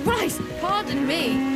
Christ, pardon me.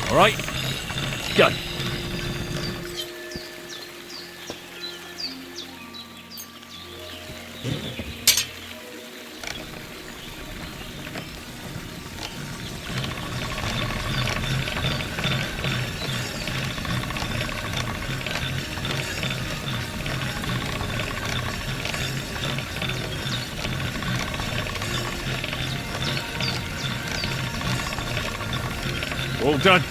All right, done. All done.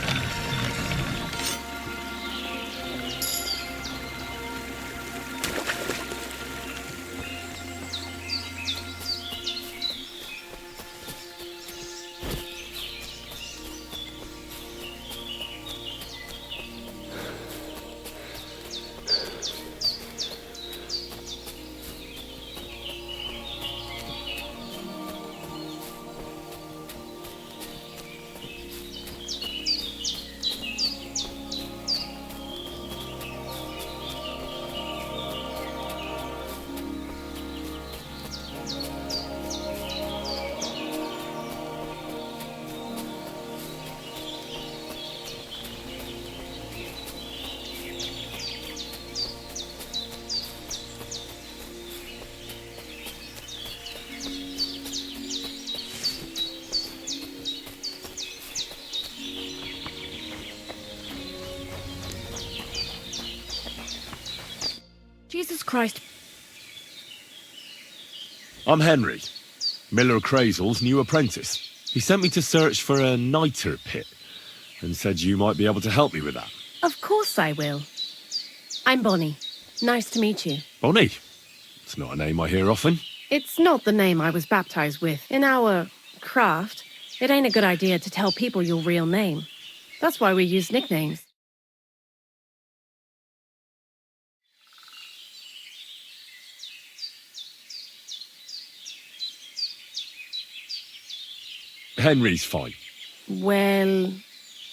Jesus Christ. I'm Henry, Miller Crazel's new apprentice. He sent me to search for a niter pit and said you might be able to help me with that. Of course I will. I'm Bonnie. Nice to meet you. Bonnie? It's not a name I hear often. It's not the name I was baptized with. In our craft, it ain't a good idea to tell people your real name. That's why we use nicknames. Henry's fine. Well,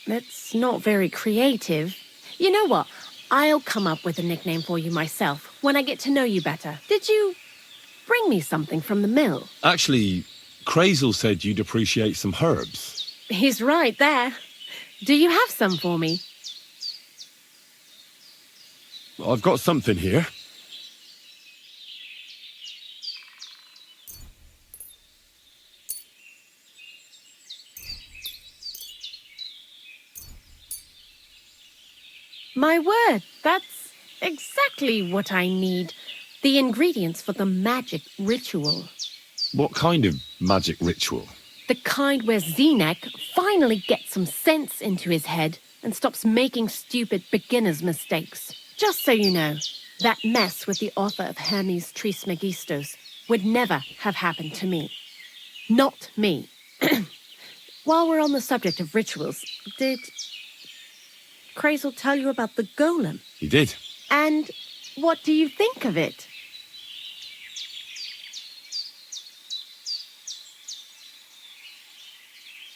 that's not very creative. You know what? I'll come up with a nickname for you myself when I get to know you better. Did you bring me something from the mill? Actually, Crazel said you'd appreciate some herbs. He's right there. Do you have some for me? I've got something here. My word, that's exactly what I need. The ingredients for the magic ritual. What kind of magic ritual? The kind where Zenek finally gets some sense into his head and stops making stupid beginner's mistakes. Just so you know, that mess with the author of Hermes Trismegistos would never have happened to me. Not me. While we're on the subject of rituals, did Crazel tell you about the golem? He did. And what do you think of it?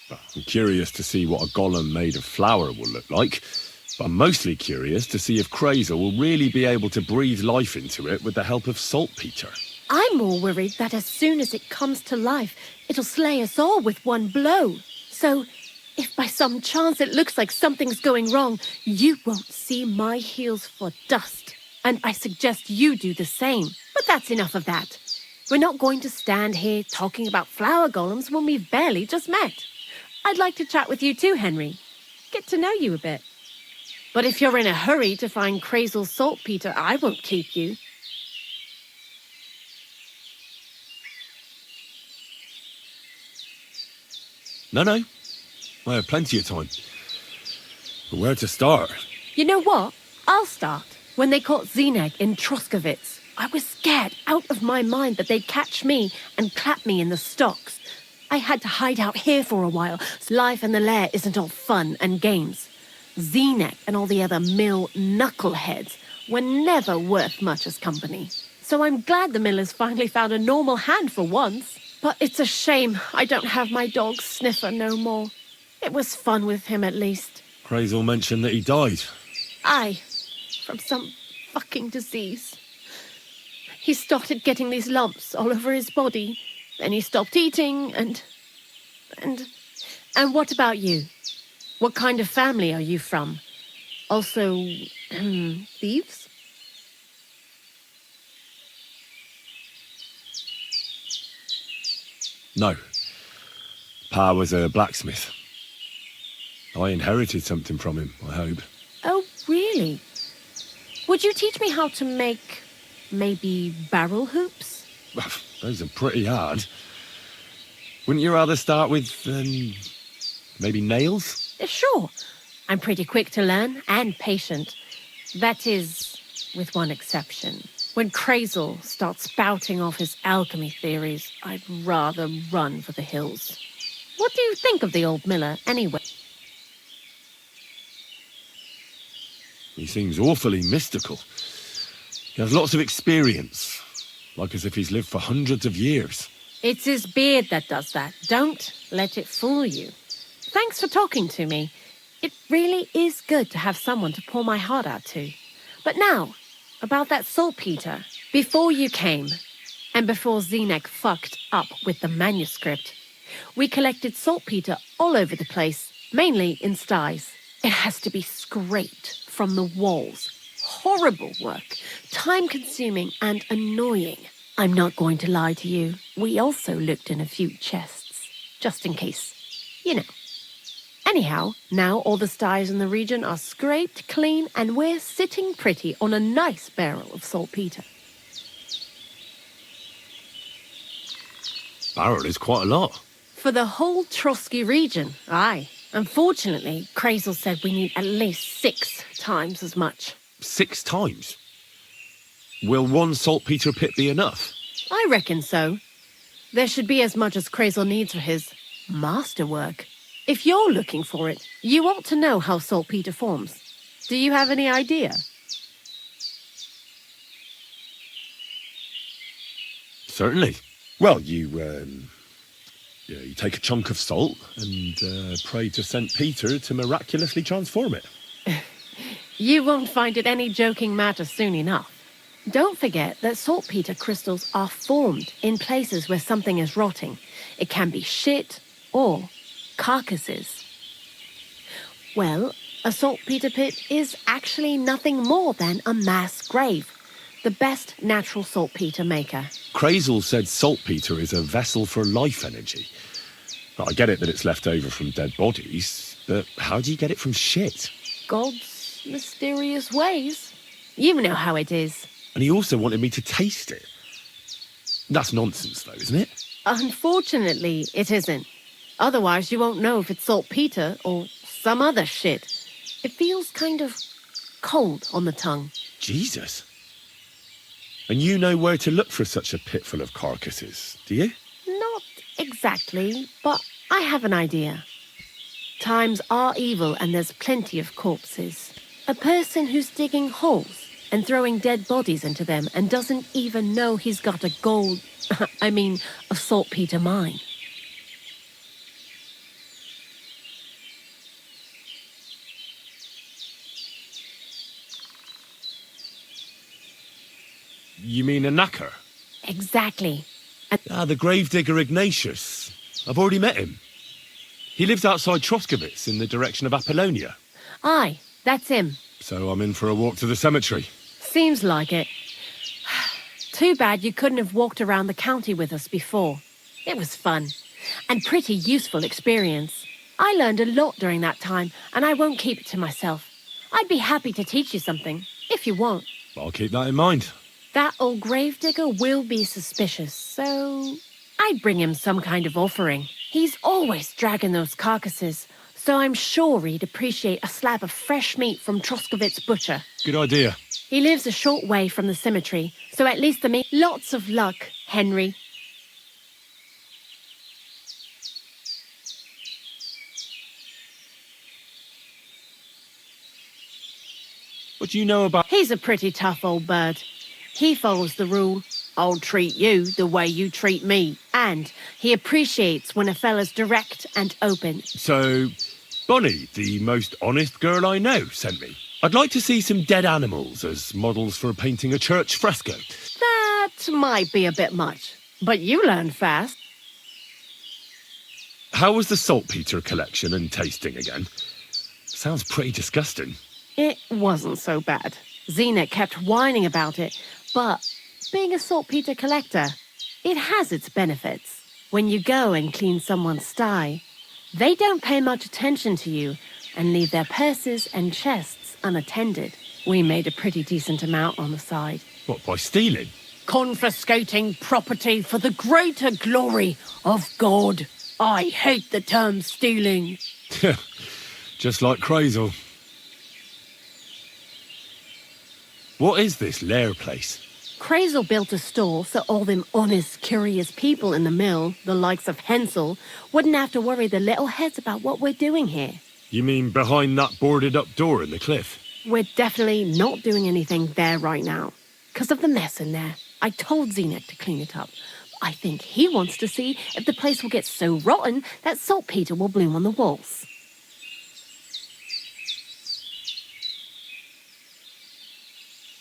I'm curious to see what a golem made of flour will look like. But I'm mostly curious to see if Crazel will really be able to breathe life into it with the help of saltpeter. I'm more worried that as soon as it comes to life, it'll slay us all with one blow. So, if by some chance it looks like something's going wrong, you won't see my heels for dust. And I suggest you do the same. But that's enough of that. We're not going to stand here talking about flower golems when we've barely just met. I'd like to chat with you too, Henry. Get to know you a bit. But if you're in a hurry to find Crazel's saltpeter, I won't keep you. No. I have plenty of time. But where to start? You know what? I'll start. When they caught Zenek in Troskovitz, I was scared out of my mind that they'd catch me and clap me in the stocks. I had to hide out here for a while. Life in the lair isn't all fun and games. Zenek and all the other mill knuckleheads were never worth much as company. So I'm glad the millers finally found a normal hand for once. But it's a shame I don't have my dog Sniffer no more. It was fun with him at least. Crazel mentioned that he died. Aye, from some fucking disease. He started getting these lumps all over his body. Then he stopped eating and what about you? What kind of family are you from? Also, thieves? No. Pa was a blacksmith. I inherited something from him, I hope. Oh, really? Would you teach me how to make, maybe, barrel hoops? Those are pretty hard. Wouldn't you rather start with, maybe nails? Sure. I'm pretty quick to learn and patient. That is, with one exception. When Crazel starts spouting off his alchemy theories, I'd rather run for the hills. What do you think of the old miller, anyway? He seems awfully mystical. He has lots of experience, like as if he's lived for hundreds of years. It's his beard that does that. Don't let it fool you. Thanks for talking to me. It really is good to have someone to pour my heart out to. But now, about that saltpeter. Before you came, and before Zenek fucked up with the manuscript, we collected saltpeter all over the place, mainly in sties. It has to be scraped from the walls. Horrible work, time-consuming and annoying. I'm not going to lie to you. We also looked in a few chests, just in case, you know. Anyhow, now all the sties in the region are scraped clean and we're sitting pretty on a nice barrel of saltpeter. barrel is quite a lot. For the whole Trotsky region, aye. Unfortunately, Crazel said we need at least 6 times as much. 6 times? Will one saltpeter pit be enough? I reckon so. There should be as much as Crazel needs for his masterwork. If you're looking for it, you ought to know how saltpeter forms. Do you have any idea? Certainly. Well, you take a chunk of salt and pray to St. Peter to miraculously transform it. You won't find it any joking matter soon enough. Don't forget that saltpeter crystals are formed in places where something is rotting. It can be shit or carcasses. Well, a saltpeter pit is actually nothing more than a mass grave. The best natural saltpeter maker. Crazel said saltpeter is a vessel for life energy. I get it that it's left over from dead bodies, but how do you get it from shit? God's mysterious ways. You know how it is. And he also wanted me to taste it. That's nonsense, though, isn't it? Unfortunately, it isn't. Otherwise, you won't know if it's saltpeter or some other shit. It feels kind of cold on the tongue. Jesus. And you know where to look for such a pit full of carcasses, do you? Not exactly, but I have an idea. Times are evil and there's plenty of corpses. A person who's digging holes and throwing dead bodies into them and doesn't even know he's got a a saltpeter mine. You mean a knacker? Exactly. The gravedigger Ignatius. I've already met him. He lives outside Troskowitz in the direction of Apollonia. Aye, that's him. So I'm in for a walk to the cemetery. Seems like it. Too bad you couldn't have walked around the county with us before. It was fun. And pretty useful experience. I learned a lot during that time, and I won't keep it to myself. I'd be happy to teach you something, if you want. I'll keep that in mind. That old gravedigger will be suspicious, so I'd bring him some kind of offering. He's always dragging those carcasses, so I'm sure he'd appreciate a slab of fresh meat from Troskowitz butcher. Good idea. He lives a short way from the cemetery, so at least the meat. Lots of luck, Henry. What do you know about... He's a pretty tough old bird. He follows the rule, I'll treat you the way you treat me. And he appreciates when a fella's direct and open. So, Bonnie, the most honest girl I know, sent me. I'd like to see some dead animals as models for painting a church fresco. That might be a bit much, but you learn fast. How was the saltpeter collection and tasting again? Sounds pretty disgusting. It wasn't so bad. Zenek kept whining about it, but being a saltpeter collector, it has its benefits. When you go and clean someone's sty, they don't pay much attention to you and leave their purses and chests unattended. We made a pretty decent amount on the side. What, by stealing? Confiscating property for the greater glory of God. I hate the term stealing. Just like Crazel. What is this lair place? Crazel built a store so all them honest, curious people in the mill, the likes of Hensel, wouldn't have to worry their little heads about what we're doing here. You mean behind that boarded-up door in the cliff? We're definitely not doing anything there right now, because of the mess in there. I told Zenek to clean it up. I think he wants to see if the place will get so rotten that saltpeter will bloom on the walls.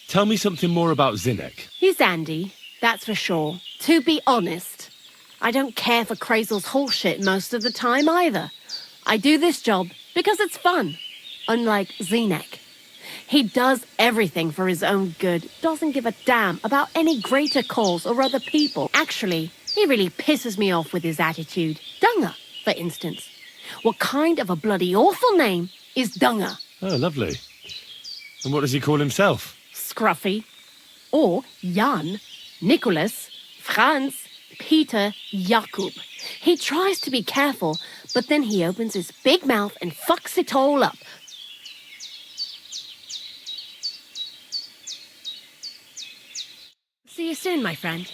Tell me something more about Zenek. He's Andy, that's for sure. To be honest, I don't care for Crazel's horseshit most of the time either. I do this job because it's fun, unlike Zenek. He does everything for his own good, doesn't give a damn about any greater cause or other people. Actually, he really pisses me off with his attitude. Dunga, for instance. What kind of a bloody awful name is Dunga? Oh, lovely. And what does he call himself? Scruffy. Or Jan, Nicholas, Franz, Peter Jakub. He tries to be careful, but then he opens his big mouth and fucks it all up. See you soon, my friend.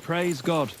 Praise God.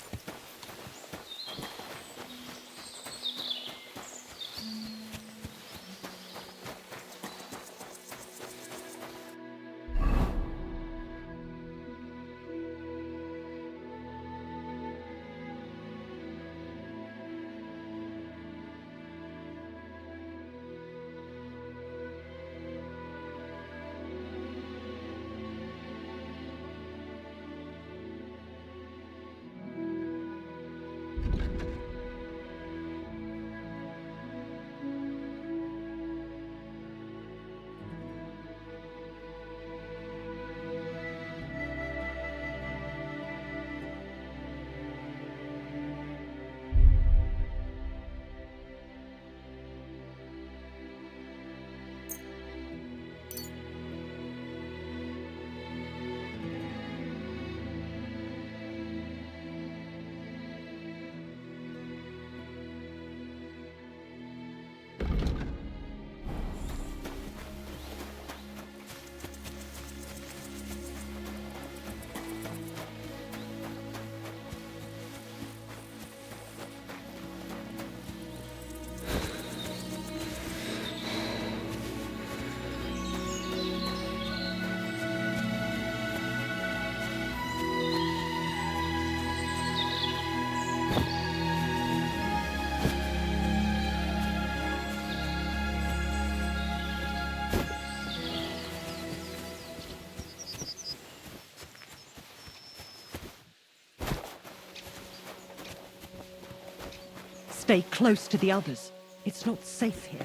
Stay close to the others. It's not safe here.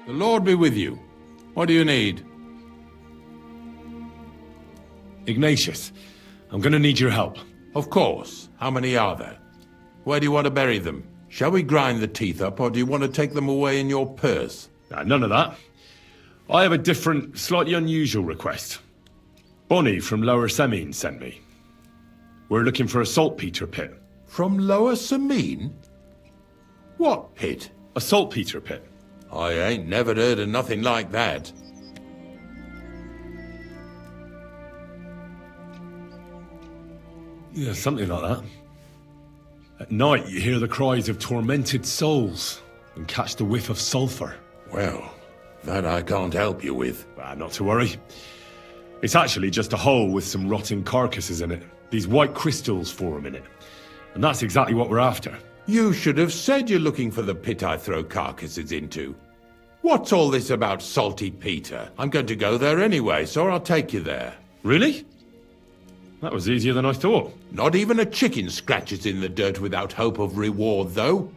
The Lord be with you. What do you need? Ignatius, I'm gonna need your help. Of course. How many are there? Where do you want to bury them? Shall we grind the teeth up, or do you want to take them away in your purse? None of that. I have a different, slightly unusual request. Bonnie from Lower Semine sent me. We're looking for a saltpeter pit. From Lower Semine? What pit? A saltpeter pit. I ain't never heard of nothing like that. Yeah, something like that. At night, you hear the cries of tormented souls and catch the whiff of sulphur. Well, that I can't help you with. Not to worry. It's actually just a hole with some rotting carcasses in it. These white crystals form in it. And that's exactly what we're after. You should have said you're looking for the pit I throw carcasses into. What's all this about Salty Peter? I'm going to go there anyway, so I'll take you there. Really? That was easier than I thought. Not even a chicken scratches in the dirt without hope of reward, though.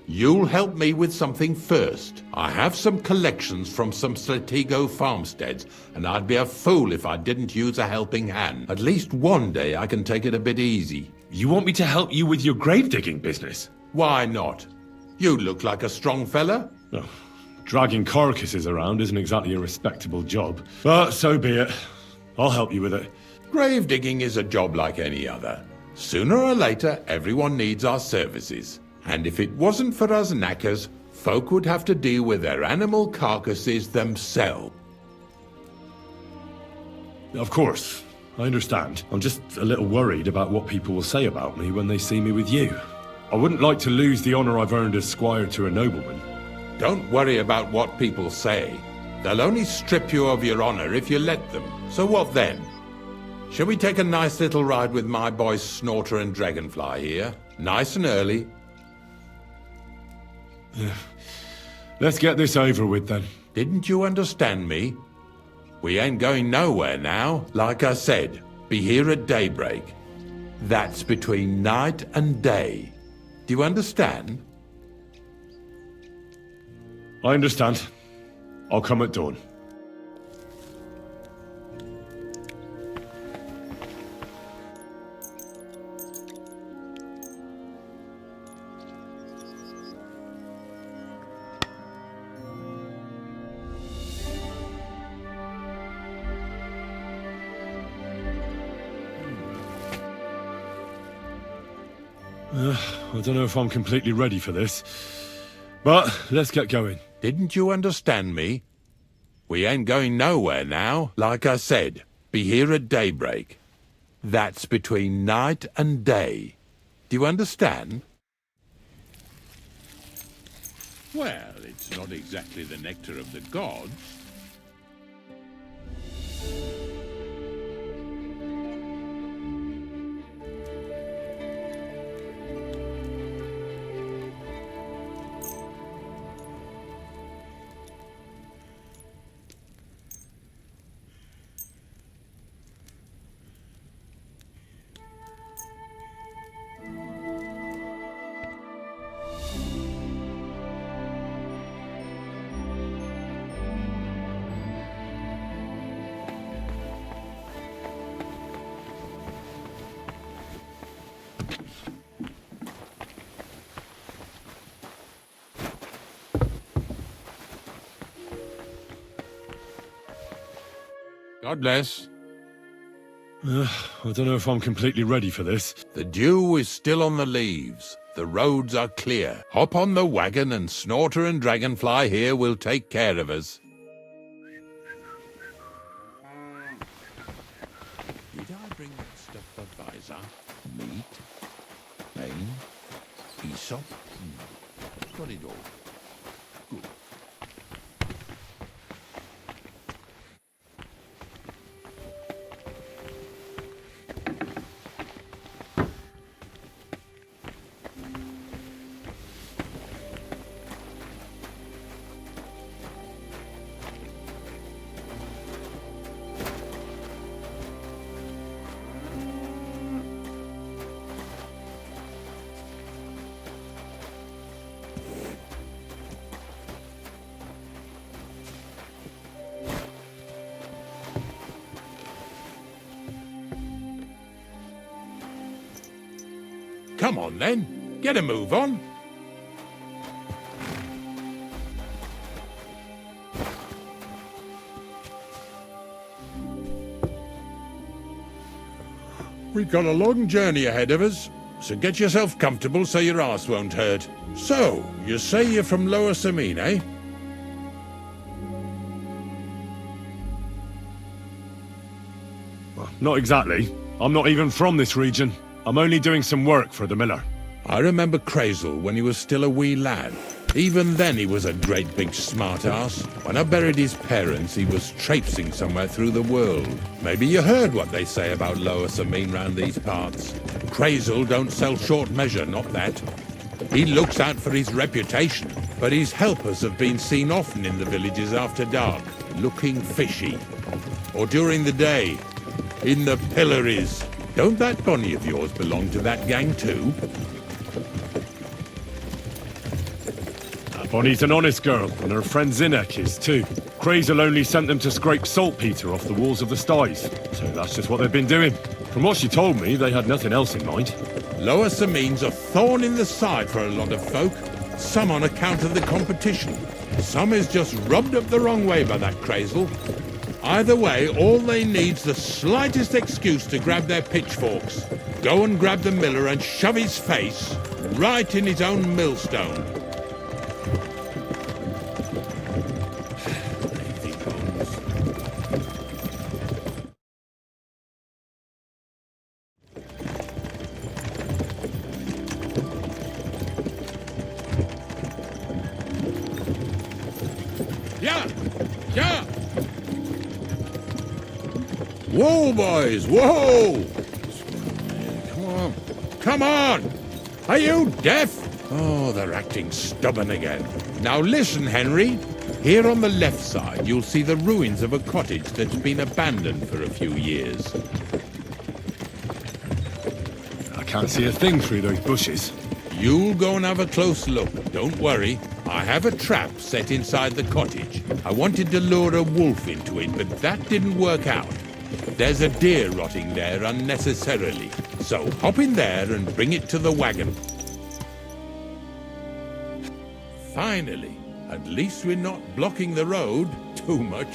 You'll help me with something first. I have some collections from some Stratego farmsteads, and I'd be a fool if I didn't use a helping hand. At least one day I can take it a bit easy. You want me to help you with your grave digging business? Why not? You look like a strong fella. Oh, dragging carcasses around isn't exactly a respectable job. But so be it. I'll help you with it. Grave digging is a job like any other. Sooner or later, everyone needs our services. And if it wasn't for us knackers, folk would have to deal with their animal carcasses themselves. Of course, I understand. I'm just a little worried about what people will say about me when they see me with you. I wouldn't like to lose the honor I've earned as squire to a nobleman. Don't worry about what people say. They'll only strip you of your honor if you let them. So what then? Shall we take a nice little ride with my boys Snorter and Dragonfly here? Nice and early. Let's get this over with then. Didn't you understand me? We ain't going nowhere now. Like I said, be here at daybreak. That's between night and day. Do you understand? I understand. I'll come at dawn. I don't know if I'm completely ready for this, but let's get going. Didn't you understand me? We ain't going nowhere now. Like I said, be here at daybreak. That's between night and day. Do you understand? Well, it's not exactly the nectar of the gods. God bless. I don't know if I'm completely ready for this. The dew is still on the leaves. The roads are clear. Hop on the wagon and Snorter and Dragonfly here will take care of us. Did I bring that stuff for Visor? Meat? Pain? Aesop? I've got it all. Good. Come on then, get a move on. We've got a long journey ahead of us, so get yourself comfortable so your arse won't hurt. So, you say you're from Lower Samine, eh? Not exactly. I'm not even from this region. I'm only doing some work for the miller. I remember Crazel when he was still a wee lad. Even then he was a great big smart-ass. When I buried his parents, he was traipsing somewhere through the world. Maybe you heard what they say about Lower Samine round these parts. Crazel don't sell short measure, not that. He looks out for his reputation, but his helpers have been seen often in the villages after dark, looking fishy. Or during the day, in the pillories. Don't that Bonnie of yours belong to that gang too? Bonnie's an honest girl, and her friend Zinnek is too. Crazel only sent them to scrape saltpeter off the walls of the sties, so that's just what they've been doing. From what she told me, they had nothing else in mind. Lower Samine's a thorn in the side for a lot of folk. Some on account of the competition. Some is just rubbed up the wrong way by that Crazel. Either way, all they need's the slightest excuse to grab their pitchforks. Go and grab the miller and shove his face right in his own millstone. Whoa, boys, whoa! Come on. Come on! Are you deaf? Oh, they're acting stubborn again. Now listen, Henry. Here on the left side, you'll see the ruins of a cottage that's been abandoned for a few years. I can't see a thing through those bushes. You'll go and have a close look. Don't worry. I have a trap set inside the cottage. I wanted to lure a wolf into it, but that didn't work out. There's a deer rotting there unnecessarily. So hop in there and bring it to the wagon. Finally. At least we're not blocking the road too much.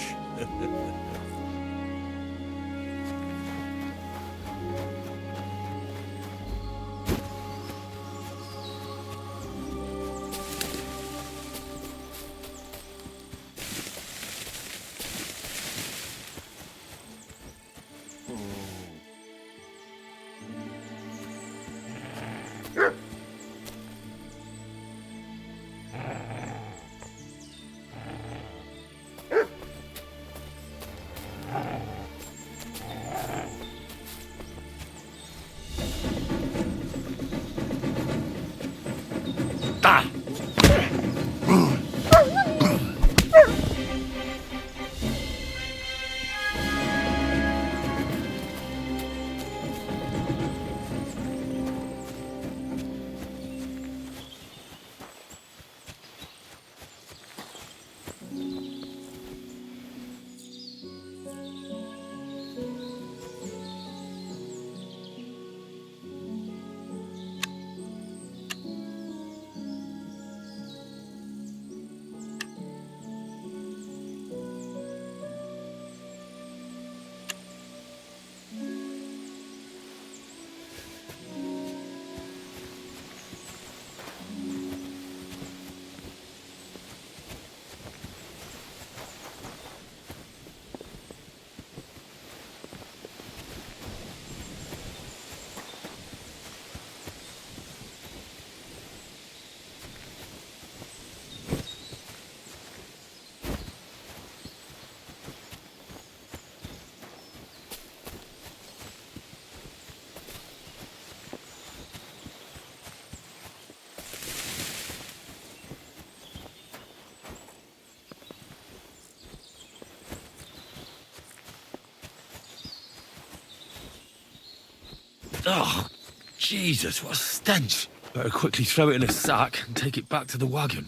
Oh, Jesus, what a stench. Better quickly throw it in a sack and take it back to the wagon.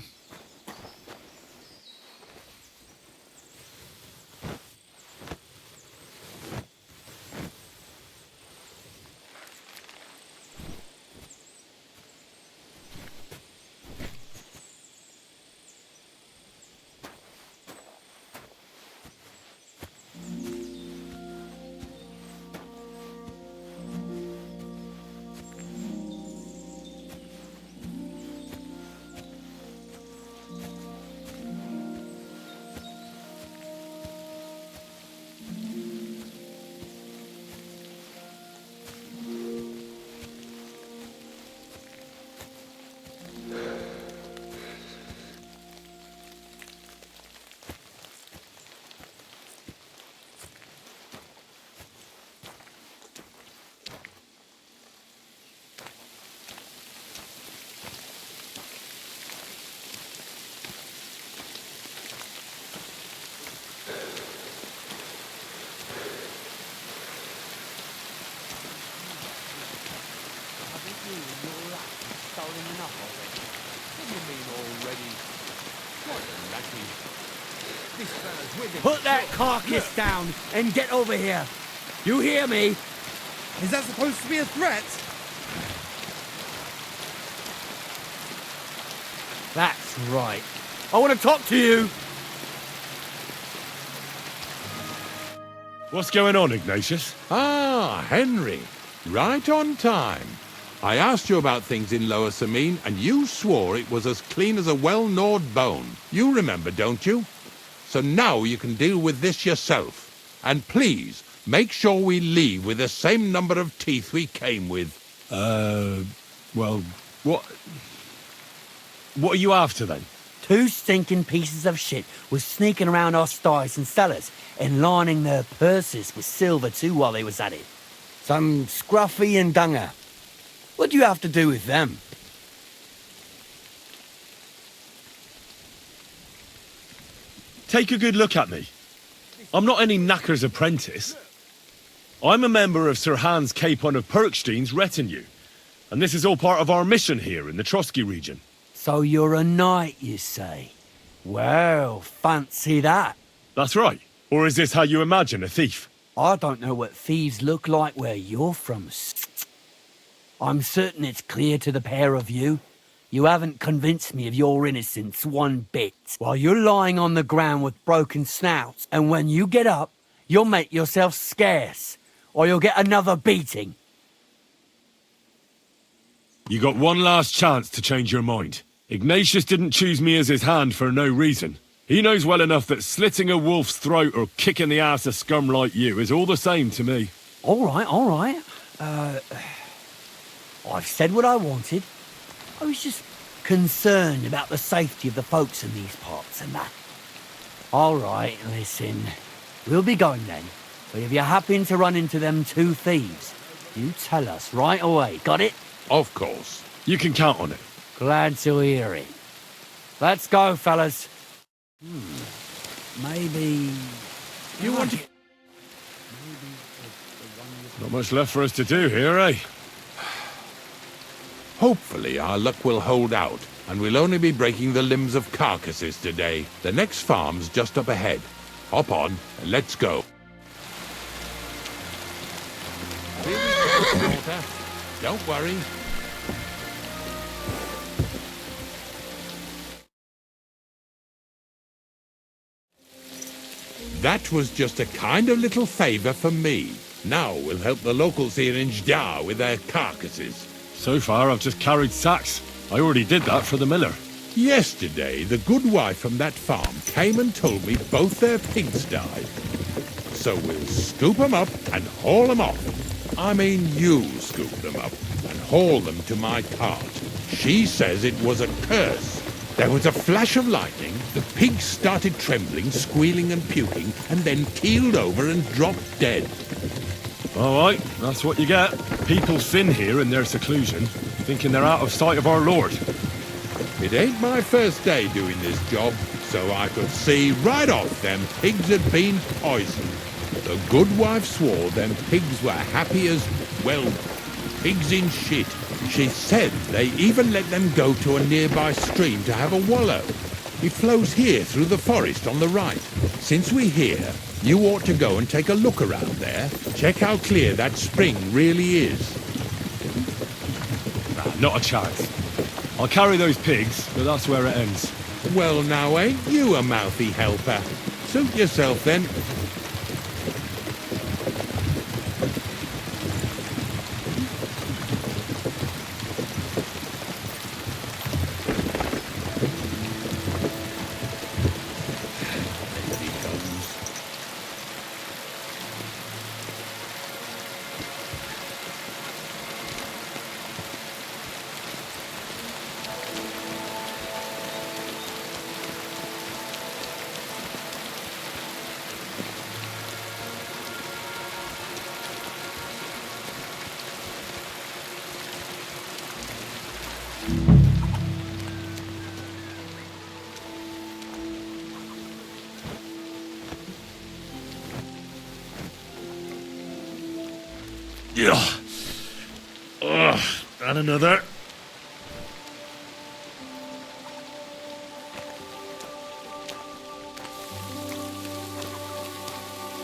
Put that carcass down and get over here. You hear me? Is that supposed to be a threat? That's right. I want to talk to you. What's going on, Ignatius? Ah, Henry. Right on time. I asked you about things in Lower Samine, and you swore it was as clean as a well-gnawed bone. You remember, don't you? So now you can deal with this yourself. And please, make sure we leave with the same number of teeth we came with. Well, what are you after then? Two stinking pieces of shit was sneaking around our sties and cellars and lining their purses with silver too while they was at it. Some Scruffy and Dunger. What do you have to do with them? Take a good look at me. I'm not any knacker's apprentice. I'm a member of Sir Hans Capon of Perkstein's retinue, and this is all part of our mission here in the Trotsky region. So you're a knight, you say? Well, fancy that. That's right. Or is this how you imagine a thief? I don't know what thieves look like where you're from. I'm certain it's clear to the pair of you. You haven't convinced me of your innocence one bit. While you're lying on the ground with broken snouts, and when you get up, you'll make yourself scarce, or you'll get another beating. You got one last chance to change your mind. Ignatius didn't choose me as his hand for no reason. He knows well enough that slitting a wolf's throat or kicking the ass of scum like you is all the same to me. All right. I've said what I wanted. I was just concerned about the safety of the folks in these parts and that. All right, listen. We'll be going then. But if you happen to run into them two thieves, you tell us right away. Got it? Of course. You can count on it. Glad to hear it. Let's go, fellas. Maybe... You want to... Not much left for us to do here, eh? Hopefully our luck will hold out, and we'll only be breaking the limbs of carcasses today. The next farm's just up ahead. Hop on, and let's go. Here we go, Walter. Don't worry. That was just a kind of little favour for me. Now we'll help the locals here in Jdar with their carcasses. So far, I've just carried sacks. I already did that for the miller. Yesterday, the good wife from that farm came and told me both their pigs died. So we'll scoop them up and haul them off. I mean, you scoop them up and haul them to my cart. She says it was a curse. There was a flash of lightning, the pigs started trembling, squealing and puking, and then keeled over and dropped dead. All right, that's what you get. People sin here in their seclusion, thinking they're out of sight of our Lord. It ain't my first day doing this job, so I could see right off them pigs had been poisoned. The good wife swore them pigs were happy as, well, pigs in shit. She said they even let them go to a nearby stream to have a wallow. It flows here through the forest on the right. Since we're here, you ought to go and take a look around there. Check how clear that spring really is. Nah, not a chance. I'll carry those pigs, but that's where it ends. Well, now ain't you a mouthy helper? Suit yourself then. Yeah. And another.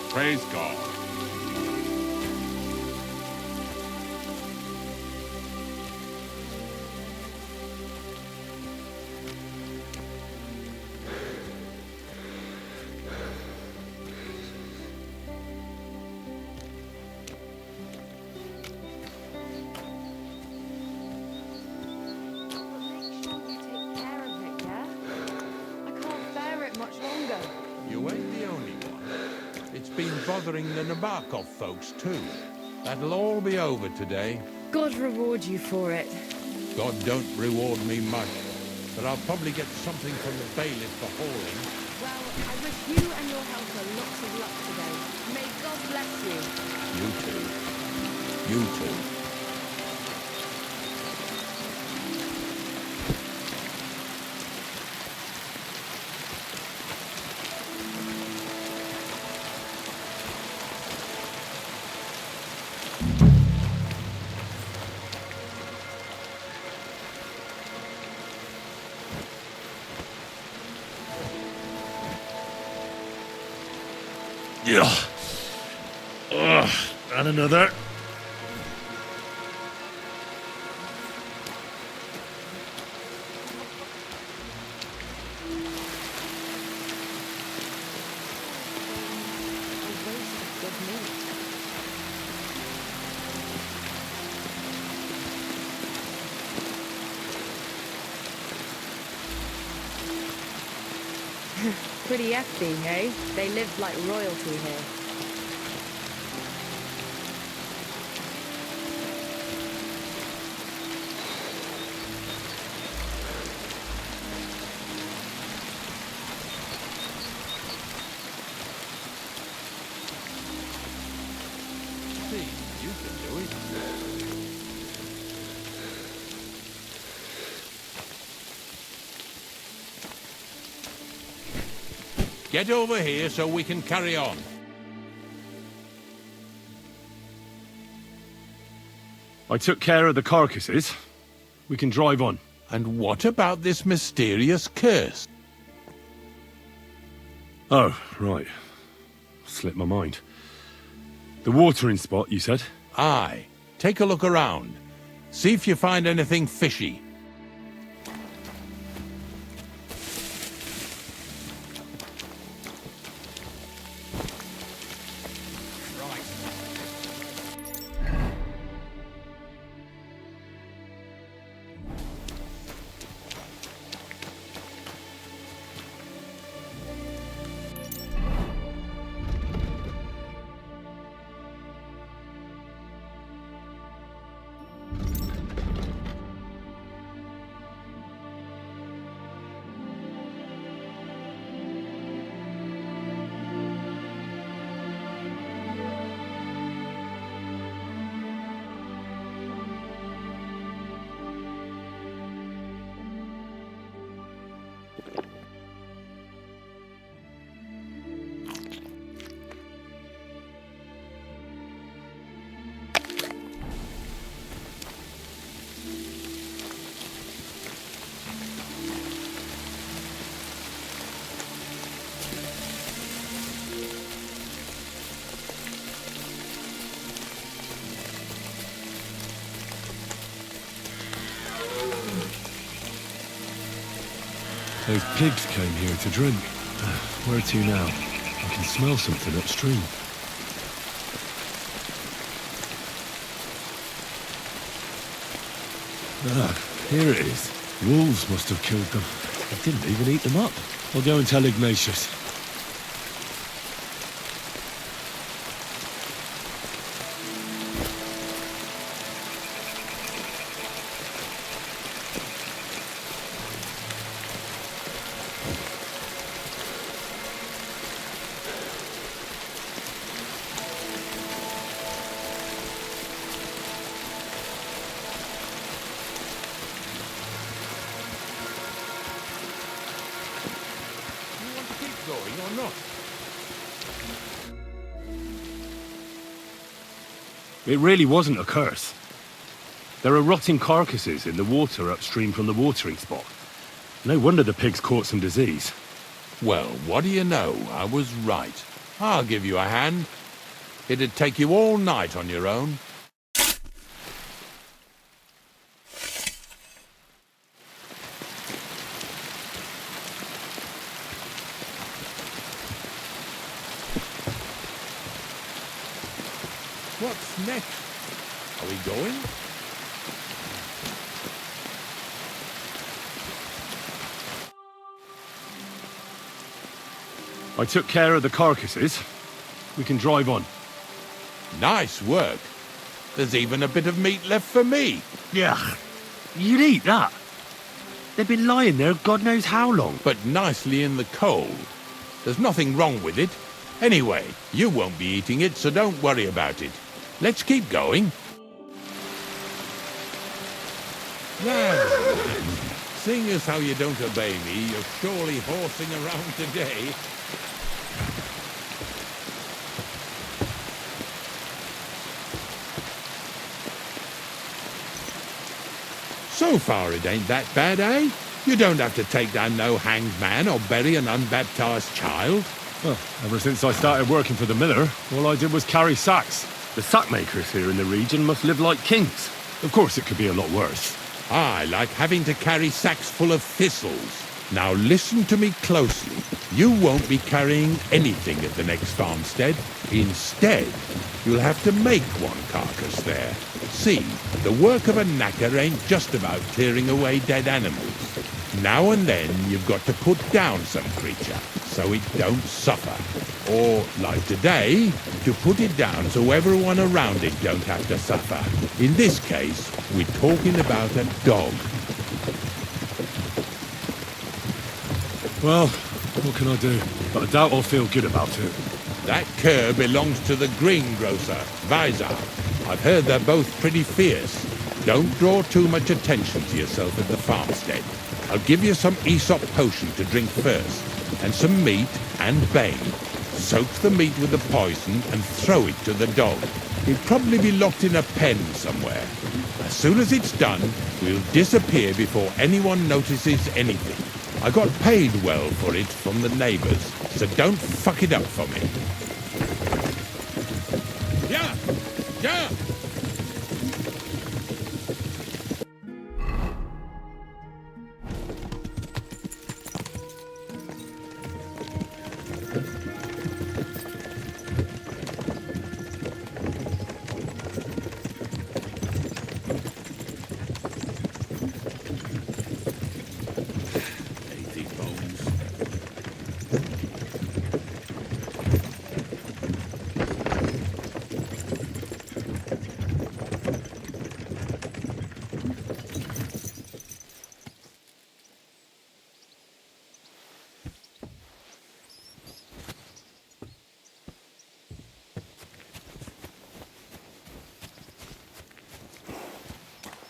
Praise God. You ain't the only one. It's been bothering the Nabokov folks too. That'll all be over today. God reward you for it. God don't reward me much. but I'll probably get something from the bailiff for hauling. Well, I wish you and your helper lots of luck today. May God bless you. You too. You too. Yeah. And another. Pretty hefty, hey? They live like royalty here. See, you can do it. Get over here so we can carry on. I took care of the carcasses. We can drive on. And what about this mysterious curse? Oh, right. Slipped my mind. The watering spot, you said? Aye. Take a look around. See if you find anything fishy. Those pigs came here to drink. Where to now? I can smell something upstream. Ah, here it is. Wolves must have killed them. I didn't even eat them up. I'll go and tell Ignatius. Going or not? It really wasn't a curse. There are rotting carcasses in the water upstream from the watering spot. No wonder the pigs caught some disease. Well, what do you know? I was right. I'll give you a hand. It'd take you all night on your own. What's next? Are we going? I took care of the carcasses. We can drive on. Nice work. There's even a bit of meat left for me. Yeah, you'd eat that. They've been lying there God knows how long. But nicely in the cold. There's nothing wrong with it. Anyway, you won't be eating it, so don't worry about it. Let's keep going. Now, seeing as how you don't obey me, you're surely horsing around today. So far it ain't that bad, eh? You don't have to take down no hanged man or bury an unbaptized child. Well, ever since I started working for the miller, all I did was carry sacks. The sack makers here in the region must live like kings. Of course it could be a lot worse. I like having to carry sacks full of thistles. Now listen to me closely. You won't be carrying anything at the next farmstead. Instead, you'll have to make one carcass there. See, the work of a knacker ain't just about clearing away dead animals. Now and then you've got to put down some creature so it don't suffer. Or, like today, to put it down so everyone around it don't have to suffer. In this case, we're talking about a dog. Well, what can I do? But I doubt I'll feel good about it. That cur belongs to the greengrocer, Vizar. I've heard they're both pretty fierce. Don't draw too much attention to yourself at the farmstead. I'll give you some Aesop potion to drink first, and some meat and bane. Soak the meat with the poison and throw it to the dog. He'll probably be locked in a pen somewhere. As soon as it's done, we'll disappear before anyone notices anything. I got paid well for it from the neighbors, so don't fuck it up for me. Yeah! Yeah!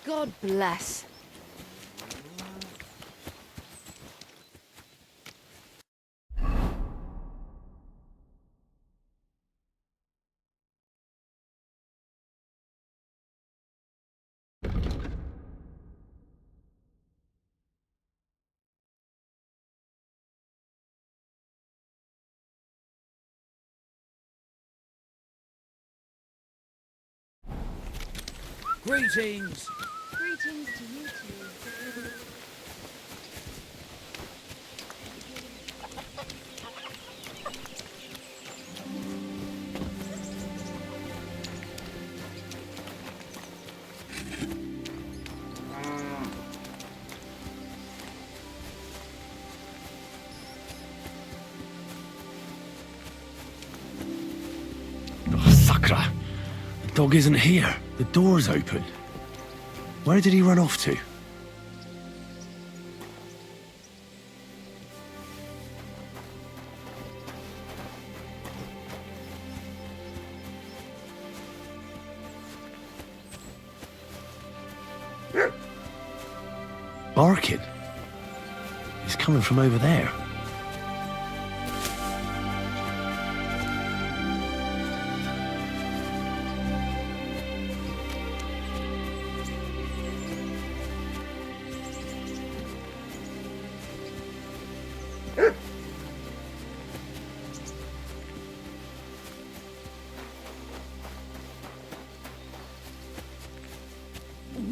God bless. Greetings! Greetings to you too. Oh, Sakra! The dog isn't here. The door's open. Where did he run off to? Barking. He's coming from over there.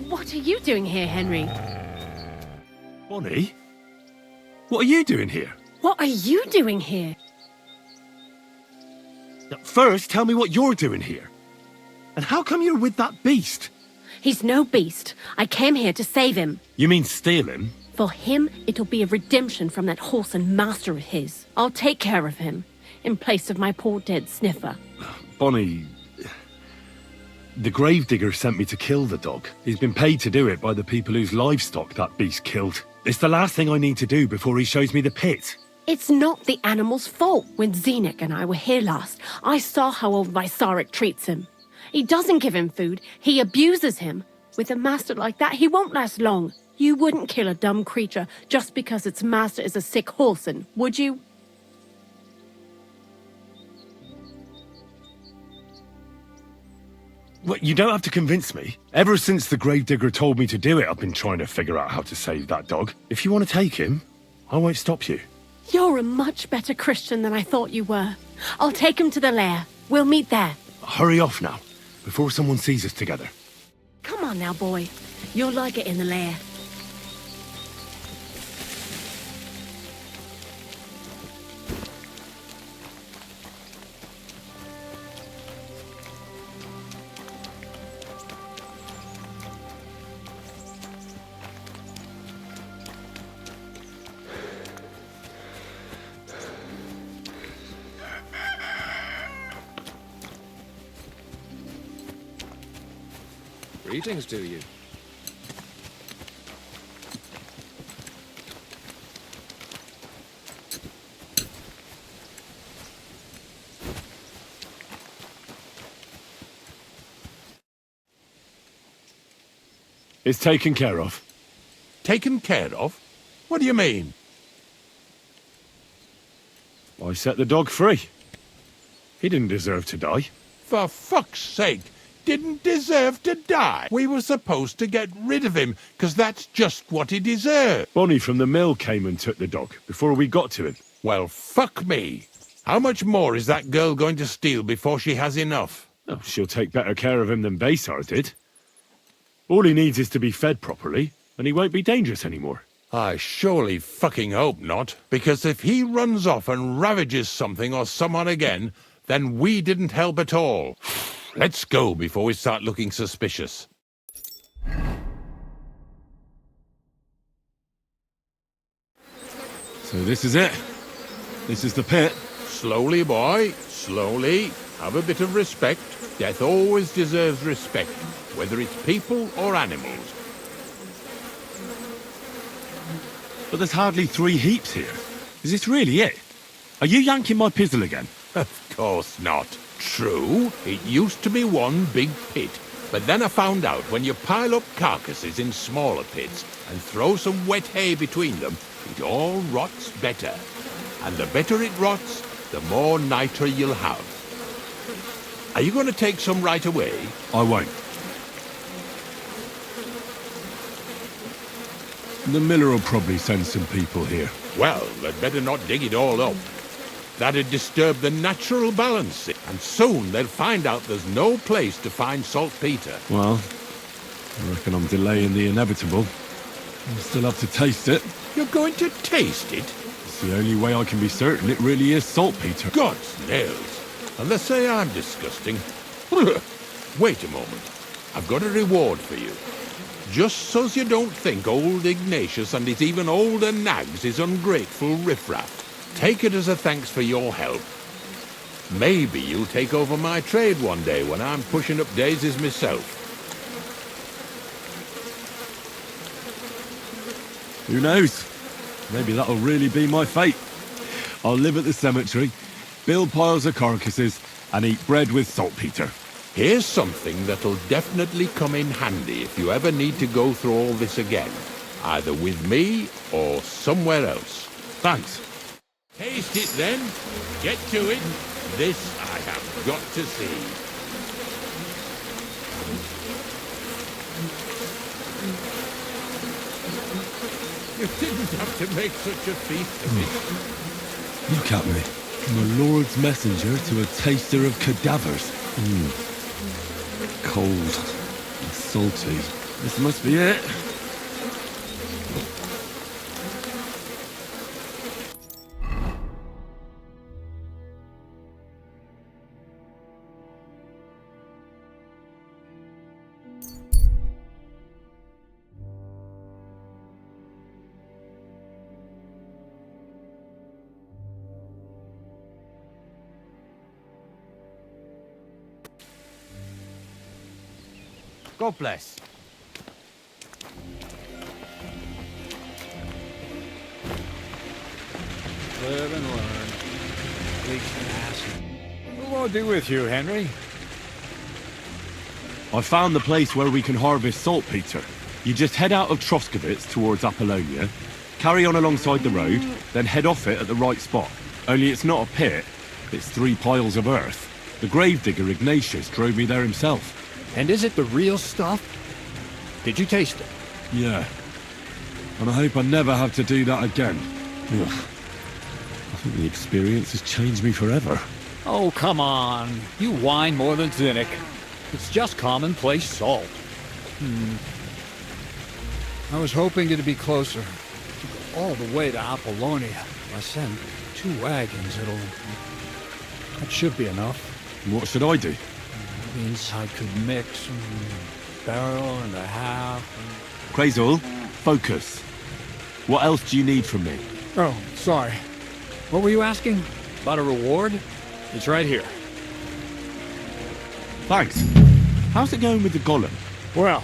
What are you doing here, Henry? Bonnie? What are you doing here? What are you doing here? First, tell me what you're doing here. And how come you're with that beast? He's no beast. I came here to save him. You mean steal him? For him, it'll be a redemption from that horse and master of his. I'll take care of him, in place of my poor dead sniffer. Bonnie... The gravedigger sent me to kill the dog. He's been paid to do it by the people whose livestock that beast killed. It's the last thing I need to do before he shows me the pit. It's not the animal's fault. When Zenek and I were here last, I saw how old Vysarik treats him. He doesn't give him food, he abuses him. With a master like that, he won't last long. You wouldn't kill a dumb creature just because its master is a sick horseman, would you? Well, you don't have to convince me. Ever since the gravedigger told me to do it, I've been trying to figure out how to save that dog. If you want to take him, I won't stop you. You're a much better Christian than I thought you were. I'll take him to the lair. We'll meet there. Hurry off now, before someone sees us together. Come on now, boy. You'll like it in the lair. Greetings to you. It's taken care of. Taken care of? What do you mean? I set the dog free. He didn't deserve to die. For fuck's sake, didn't deserve to die. We were supposed to get rid of him, because that's just what he deserved. Bonnie from the mill came and took the dog before we got to him. Well, fuck me. How much more is that girl going to steal before she has enough? Oh, she'll take better care of him than Baysar did. All he needs is to be fed properly, and he won't be dangerous anymore. I surely fucking hope not, because if he runs off and ravages something or someone again, then we didn't help at all. Let's go before we start looking suspicious. So this is it. This is the pit. Slowly, boy, slowly. Have a bit of respect. Death always deserves respect, whether it's people or animals. But there's hardly 3 heaps here. Is this really it? Are you yanking my pizzle again? Of course not. True, it used to be one big pit, but then I found out when you pile up carcasses in smaller pits and throw some wet hay between them, it all rots better. And the better it rots, the more nitre you'll have. Are you going to take some right away? I won't. The miller will probably send some people here. Well, they'd better not dig it all up. That'd disturb the natural balance, and soon they'll find out there's no place to find saltpeter. Well, I reckon I'm delaying the inevitable. I'll still have to taste it. You're going to taste it? It's the only way I can be certain it really is saltpeter. God's nails. And they say I'm disgusting. Wait a moment. I've got a reward for you. Just so's you don't think old Ignatius and his even older nags is ungrateful riffraff. Take it as a thanks for your help. Maybe you'll take over my trade one day when I'm pushing up daisies myself. Who knows? Maybe that'll really be my fate. I'll live at the cemetery, build piles of carcasses, and eat bread with saltpeter. Here's something that'll definitely come in handy if you ever need to go through all this again. Either with me or somewhere else. Thanks. Taste it then. Get to it. This I have got to see. You didn't have to make such a feast of it. Look at me. From a lord's messenger to a taster of cadavers. Cold and salty. This must be it. God bless. Live and learn. Weak ass. The Lord be with you, Henry. I found the place where we can harvest saltpeter. You just head out of Troskovitz towards Apollonia, carry on alongside the road, then head off it at the right spot. Only it's not a pit, it's 3 piles of earth. The gravedigger Ignatius drove me there himself. And is it the real stuff? Did you taste it? Yeah. And I hope I never have to do that again. Ugh. I think the experience has changed me forever. Oh, come on. You whine more than Zinnik. It's just commonplace salt. I was hoping it'd be closer. To go all the way to Apollonia. I sent 2 wagons. That should be enough. What should I do? Means I could mix a barrel and a half. Crazul, focus. What else do you need from me? Oh, sorry. What were you asking? About a reward? It's right here. Thanks. How's it going with the golem? Well,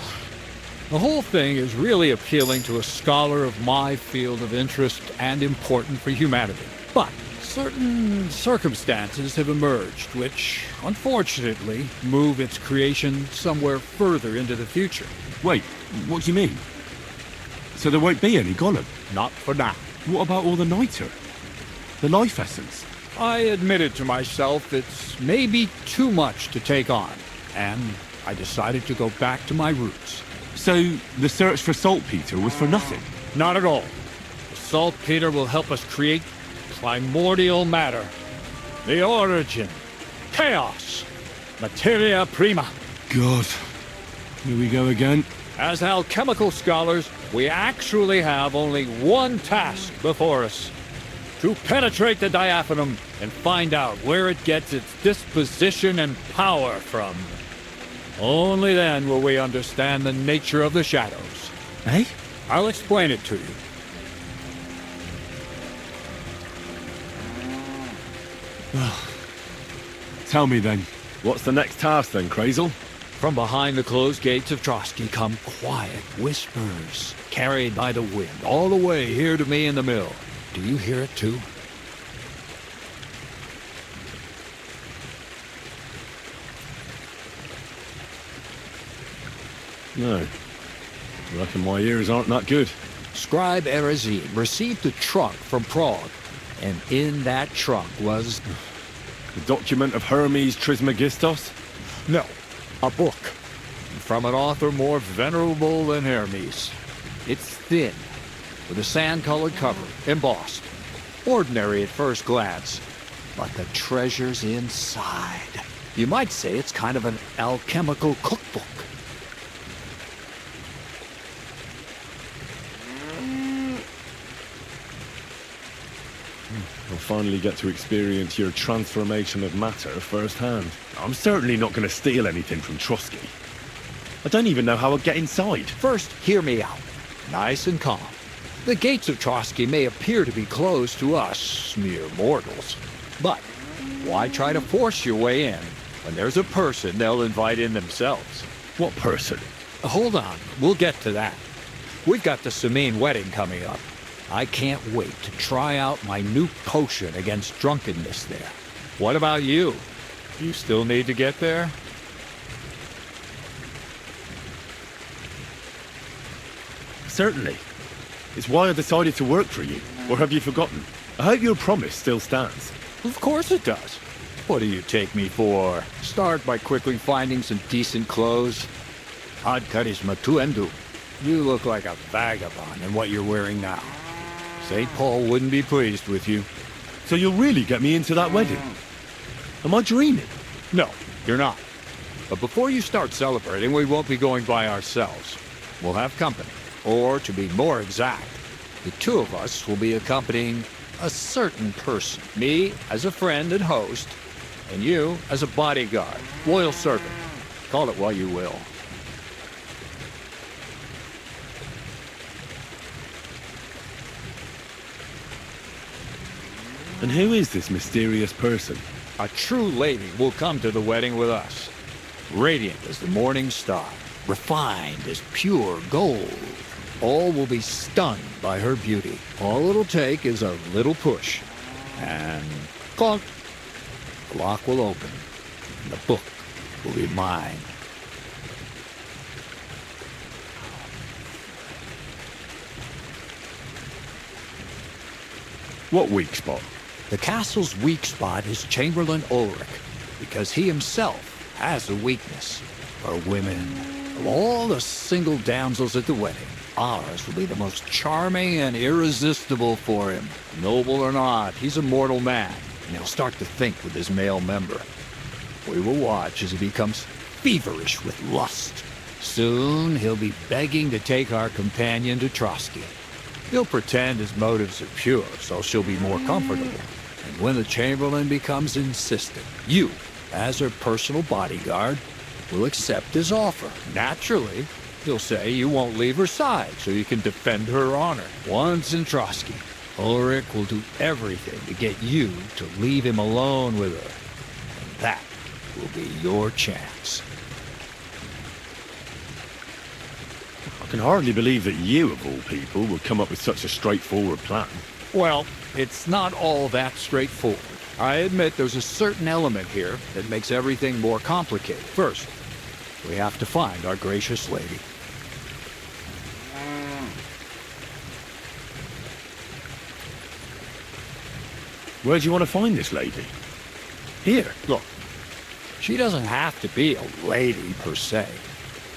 the whole thing is really appealing to a scholar of my field of interest and important for humanity. But certain circumstances have emerged which, unfortunately, move its creation somewhere further into the future. Wait, what do you mean? So there won't be any golem? Not for now. What about all the niter? The life essence? I admitted to myself it's maybe too much to take on, and I decided to go back to my roots. So the search for saltpeter was for nothing? Not at all. The saltpeter will help us create primordial matter. The origin. Chaos. Materia prima. God. Here we go again. As alchemical scholars, we actually have only one task before us. To penetrate the diaphanum and find out where it gets its disposition and power from. Only then will we understand the nature of the shadows. Eh? I'll explain it to you. Tell me then, what's the next task then, Crazul? From behind the closed gates of Trotsky come quiet whispers, carried by the wind, all the way here to me in the mill. Do you hear it too? No. I reckon my ears aren't that good. Scribe Erezine received a trunk from Prague, and in that trunk was... The document of Hermes Trismegistos? No, a book. From an author more venerable than Hermes. It's thin, with a sand-colored cover, embossed. Ordinary at first glance, but the treasure's inside. You might say it's kind of an alchemical cookbook. I'll finally get to experience your transformation of matter firsthand. I'm certainly not going to steal anything from Trotsky. I don't even know how I'd get inside. First, hear me out. Nice and calm. The gates of Trotsky may appear to be closed to us, mere mortals. But why try to force your way in when there's a person they'll invite in themselves? What person? Hold on, we'll get to that. We've got the Samine wedding coming up. I can't wait to try out my new potion against drunkenness there. What about you? You still need to get there? Certainly. It's why I decided to work for you. Or have you forgotten? I hope your promise still stands. Of course it does. What do you take me for? Start by quickly finding some decent clothes. Ad charisma tuendu. You look like a vagabond in what you're wearing now. St. Paul wouldn't be pleased with you. So you'll really get me into that wedding? Am I dreaming? No, you're not. But before you start celebrating, we won't be going by ourselves. We'll have company. Or, to be more exact, the two of us will be accompanying a certain person. Me as a friend and host, and you as a bodyguard, loyal servant. Call it what you will. And who is this mysterious person? A true lady will come to the wedding with us. Radiant as the morning star, refined as pure gold. All will be stunned by her beauty. All it'll take is a little push. And clunk. The lock will open, and the book will be mine. What weak spot? The castle's weak spot is Chamberlain Ulrich, because he himself has a weakness for women. Of all the single damsels at the wedding, ours will be the most charming and irresistible for him. Noble or not, he's a mortal man, and he'll start to think with his male member. We will watch as he becomes feverish with lust. Soon he'll be begging to take our companion to Trotsky. He'll pretend his motives are pure, so she'll be more comfortable. And when the Chamberlain becomes insistent, you, as her personal bodyguard, will accept his offer. Naturally, he'll say you won't leave her side, so you can defend her honor. Once in Trotsky, Ulrich will do everything to get you to leave him alone with her. And that will be your chance. I can hardly believe that you, of all people, would come up with such a straightforward plan. Well, it's not all that straightforward. I admit there's a certain element here that makes everything more complicated. First, we have to find our gracious lady. Where do you want to find this lady? Here. Look, she doesn't have to be a lady per se.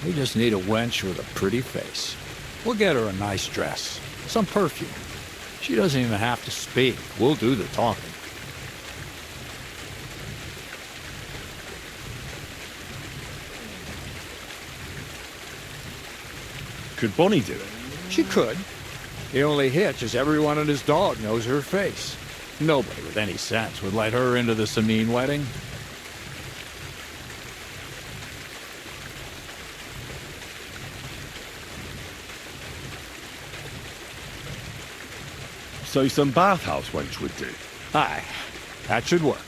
We just need a wench with a pretty face. We'll get her a nice dress, some perfume. She doesn't even have to speak. We'll do the talking. Could Bonnie do it? She could. The only hitch is everyone and his dog knows her face. Nobody with any sense would let her into the Samine wedding. So some bathhouse wench would do. Aye, that should work.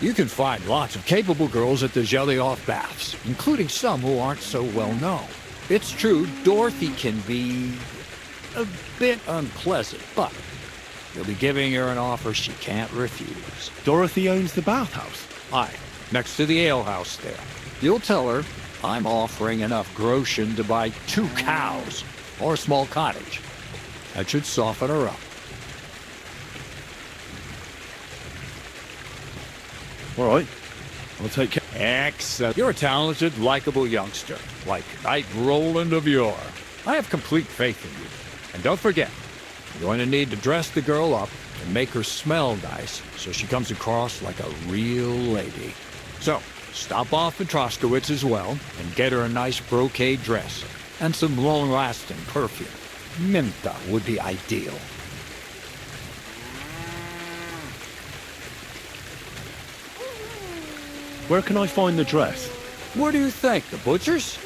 You can find lots of capable girls at the Gelioff baths, including some who aren't so well known. It's true, Dorothy can be a bit unpleasant, but you'll be giving her an offer she can't refuse. Dorothy owns the bathhouse? Aye, next to the alehouse there. You'll tell her I'm offering enough groschen to buy 2 cows or a small cottage. That should soften her up. All right, I'll take care. Excellent. You're a talented, likable youngster, like Knight Roland of yore. I have complete faith in you. And don't forget, you're going to need to dress the girl up and make her smell nice so she comes across like a real lady. So, stop off at Troskowitz as well and get her a nice brocade dress and some long-lasting perfume. Minta would be ideal. Where can I find the dress? Where do you think? The butcher's?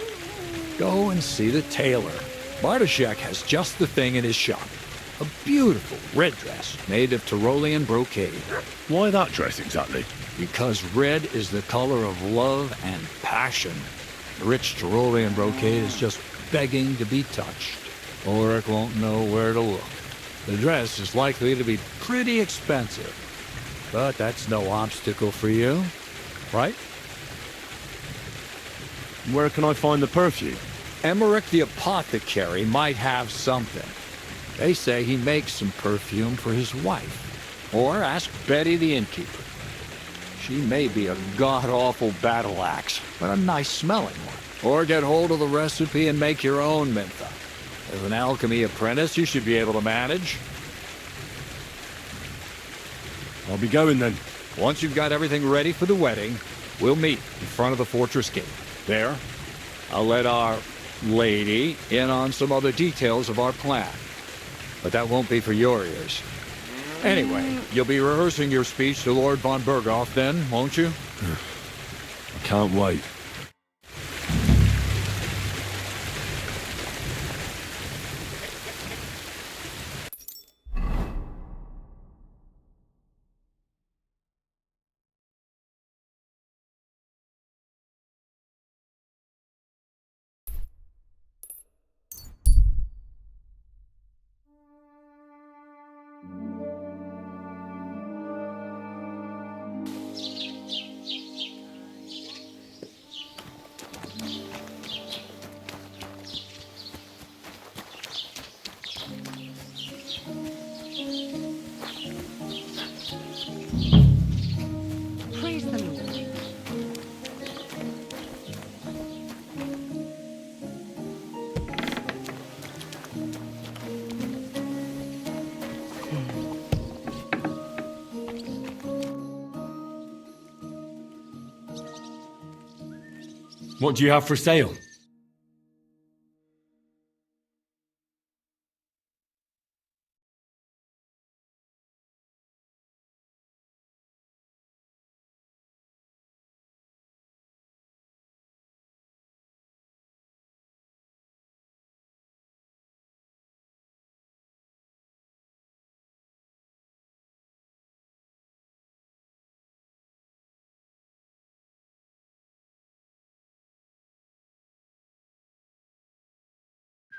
Go and see the tailor. Bartoszek has just the thing in his shop. A beautiful red dress made of Tyrolean brocade. Why that dress exactly? Because red is the color of love and passion. The rich Tyrolean brocade is just begging to be touched. Ulrich won't know where to look. The dress is likely to be pretty expensive. But that's no obstacle for you, right? Where can I find the perfume? Emmerich the apothecary might have something. They say he makes some perfume for his wife. Or ask Betty the innkeeper. She may be a god-awful battle axe, but a nice smelling one. Or get hold of the recipe and make your own Mintha. As an alchemy apprentice, you should be able to manage. I'll be going then. Once you've got everything ready for the wedding, we'll meet in front of the fortress gate. There, I'll let our lady in on some other details of our plan. But that won't be for your ears. Anyway, you'll be rehearsing your speech to Lord von Berghoff then, won't you? I can't wait. What do you have for sale?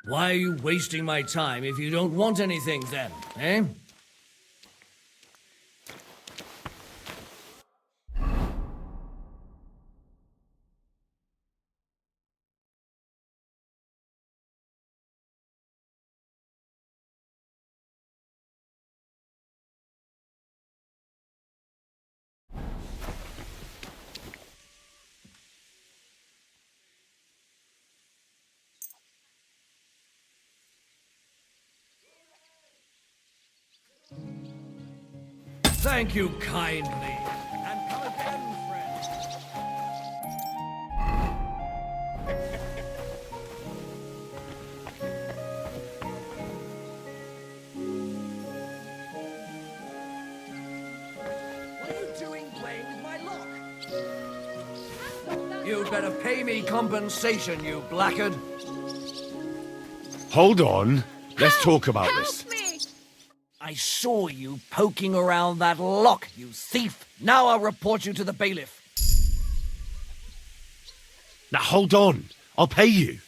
Why are you wasting my time if you don't want anything then, eh? Thank you kindly. And come again, friend. What are you doing playing with my lock? You'd better pay me compensation, you blackguard. Hold on. Let's talk about this. I saw you poking around that lock, you thief. Now I'll report you to the bailiff. Now hold on. I'll pay you.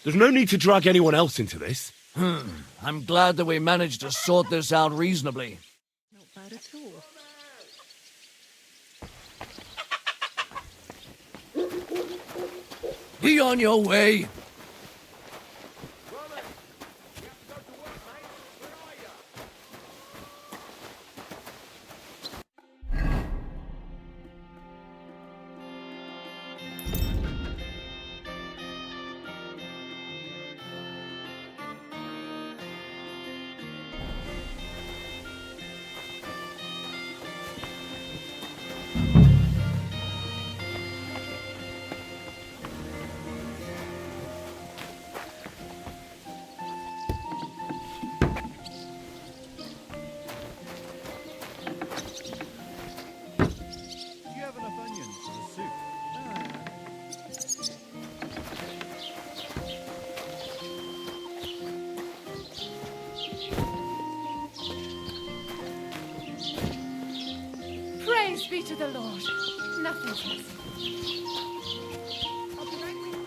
There's no need to drag anyone else into this. I'm glad that we managed to sort this out reasonably. Not bad at all. Be on your way. Do you have enough onions for the soup? Praise be to the Lord. Nothing's missing. I'll be right with you.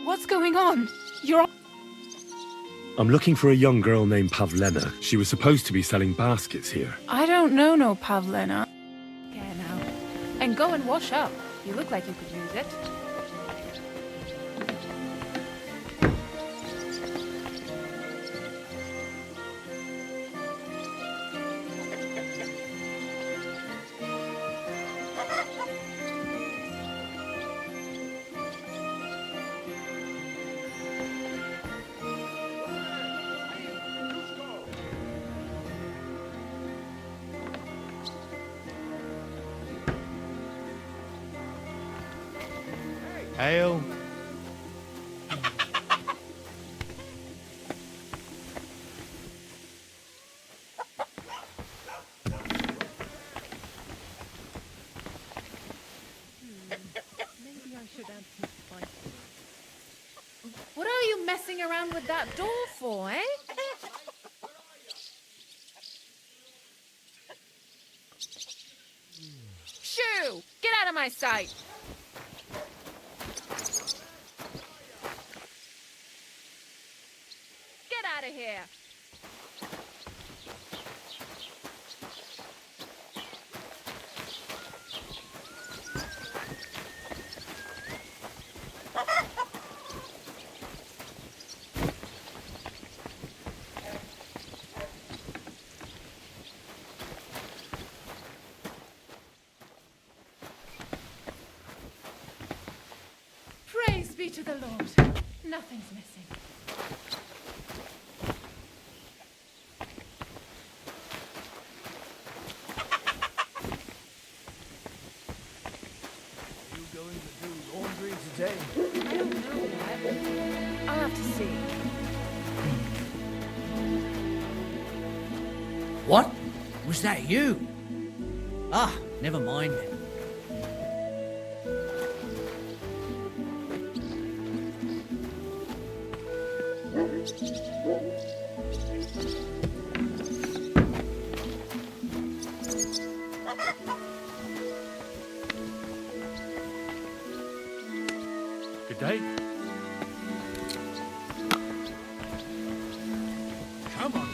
What's going on? You're... I'm looking for a young girl named Pavlena. She was supposed to be selling baskets here. I don't know no Pavlena. Okay, now. And go and wash up. You look like you could use it. Ale. Maybe I should anticipate. What are you messing around with that door for, eh? Shoo! Get my sight. Get out of here. Praise be to the Lord. Nothing's missing. You going to do laundry today? I don't know yet. I'll have to see. What? Was that you? Ah, never mind then. Good day. Come on.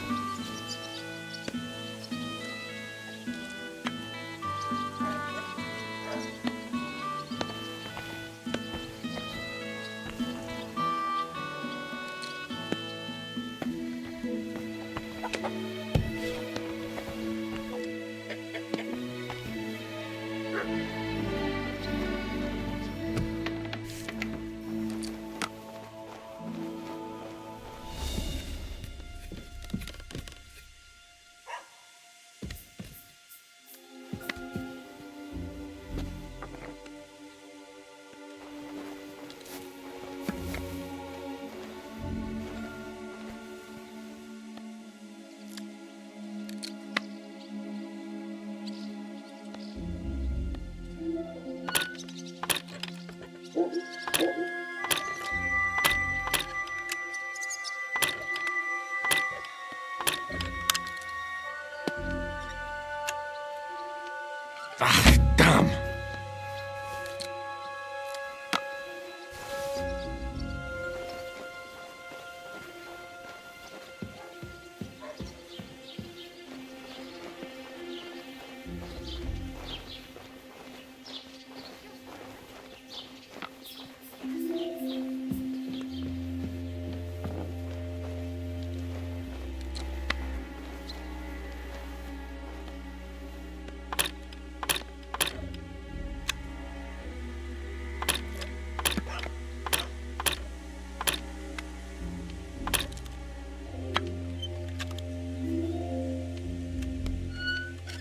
Ah, damn!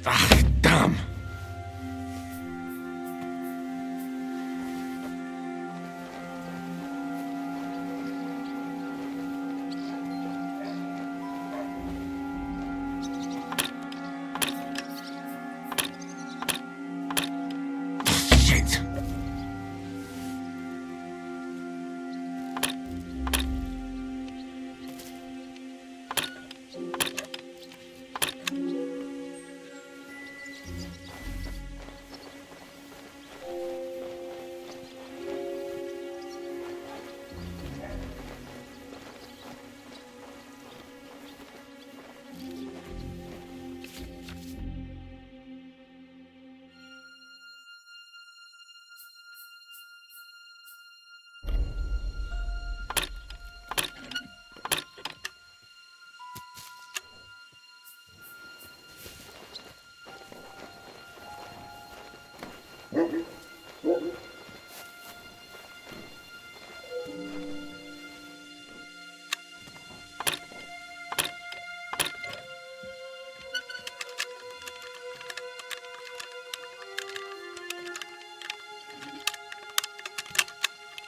Ah, damn! Shit!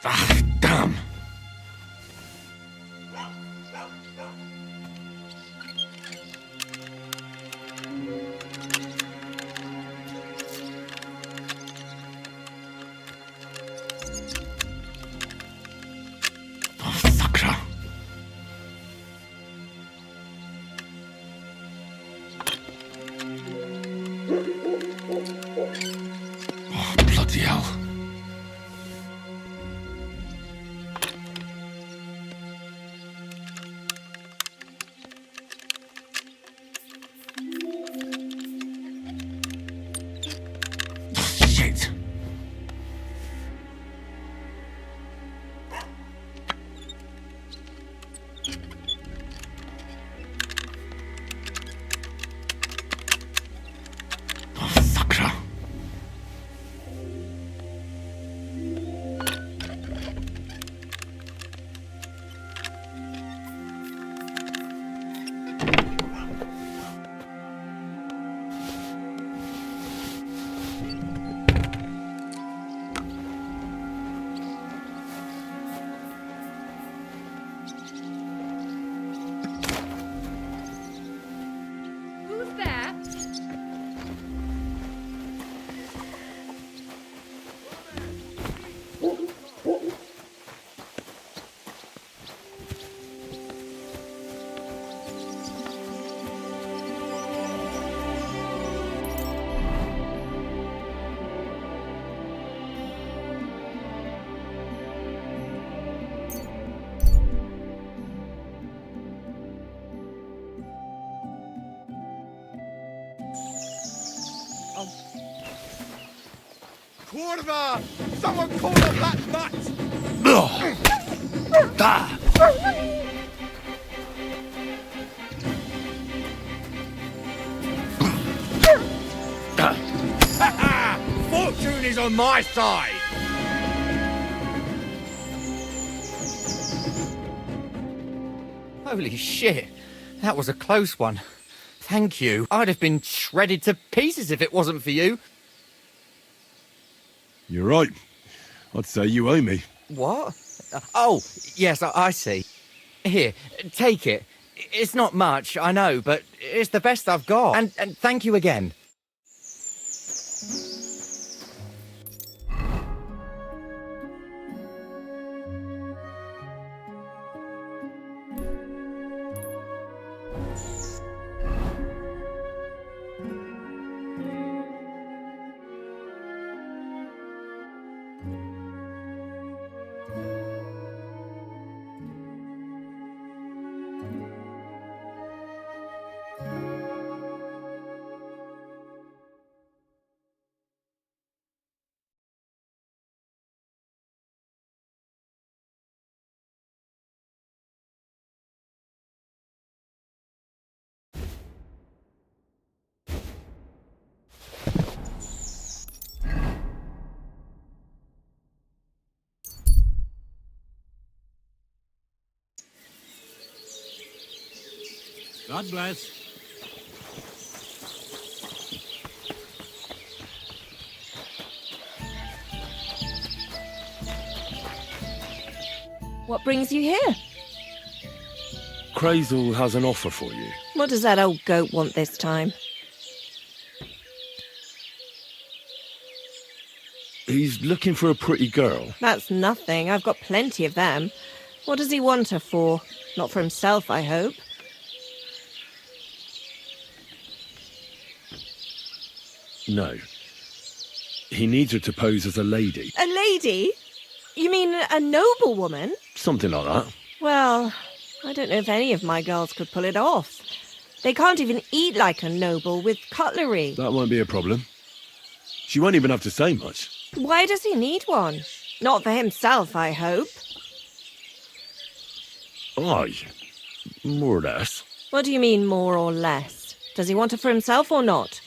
Ah, damn! Oh, sucker! Oh, bloody hell! Orva! Someone call up that nut! Fortune is on my side! Holy shit. That was a close one. Thank you. I'd have been shredded to pieces if it wasn't for you. You're right. I'd say you owe me. What? Oh, yes, I see. Here, take it. It's not much, I know, but it's the best I've got. And thank you again. God bless. What brings you here? Crazel has an offer for you. What does that old goat want this time? He's looking for a pretty girl. That's nothing. I've got plenty of them. What does he want her for? Not for himself, I hope. No. He needs her to pose as a lady. A lady? You mean a noblewoman? Something like that. Well, I don't know if any of my girls could pull it off. They can't even eat like a noble with cutlery. That won't be a problem. She won't even have to say much. Why does he need one? Not for himself, I hope. Aye. More or less. What do you mean, more or less? Does he want her for himself or not?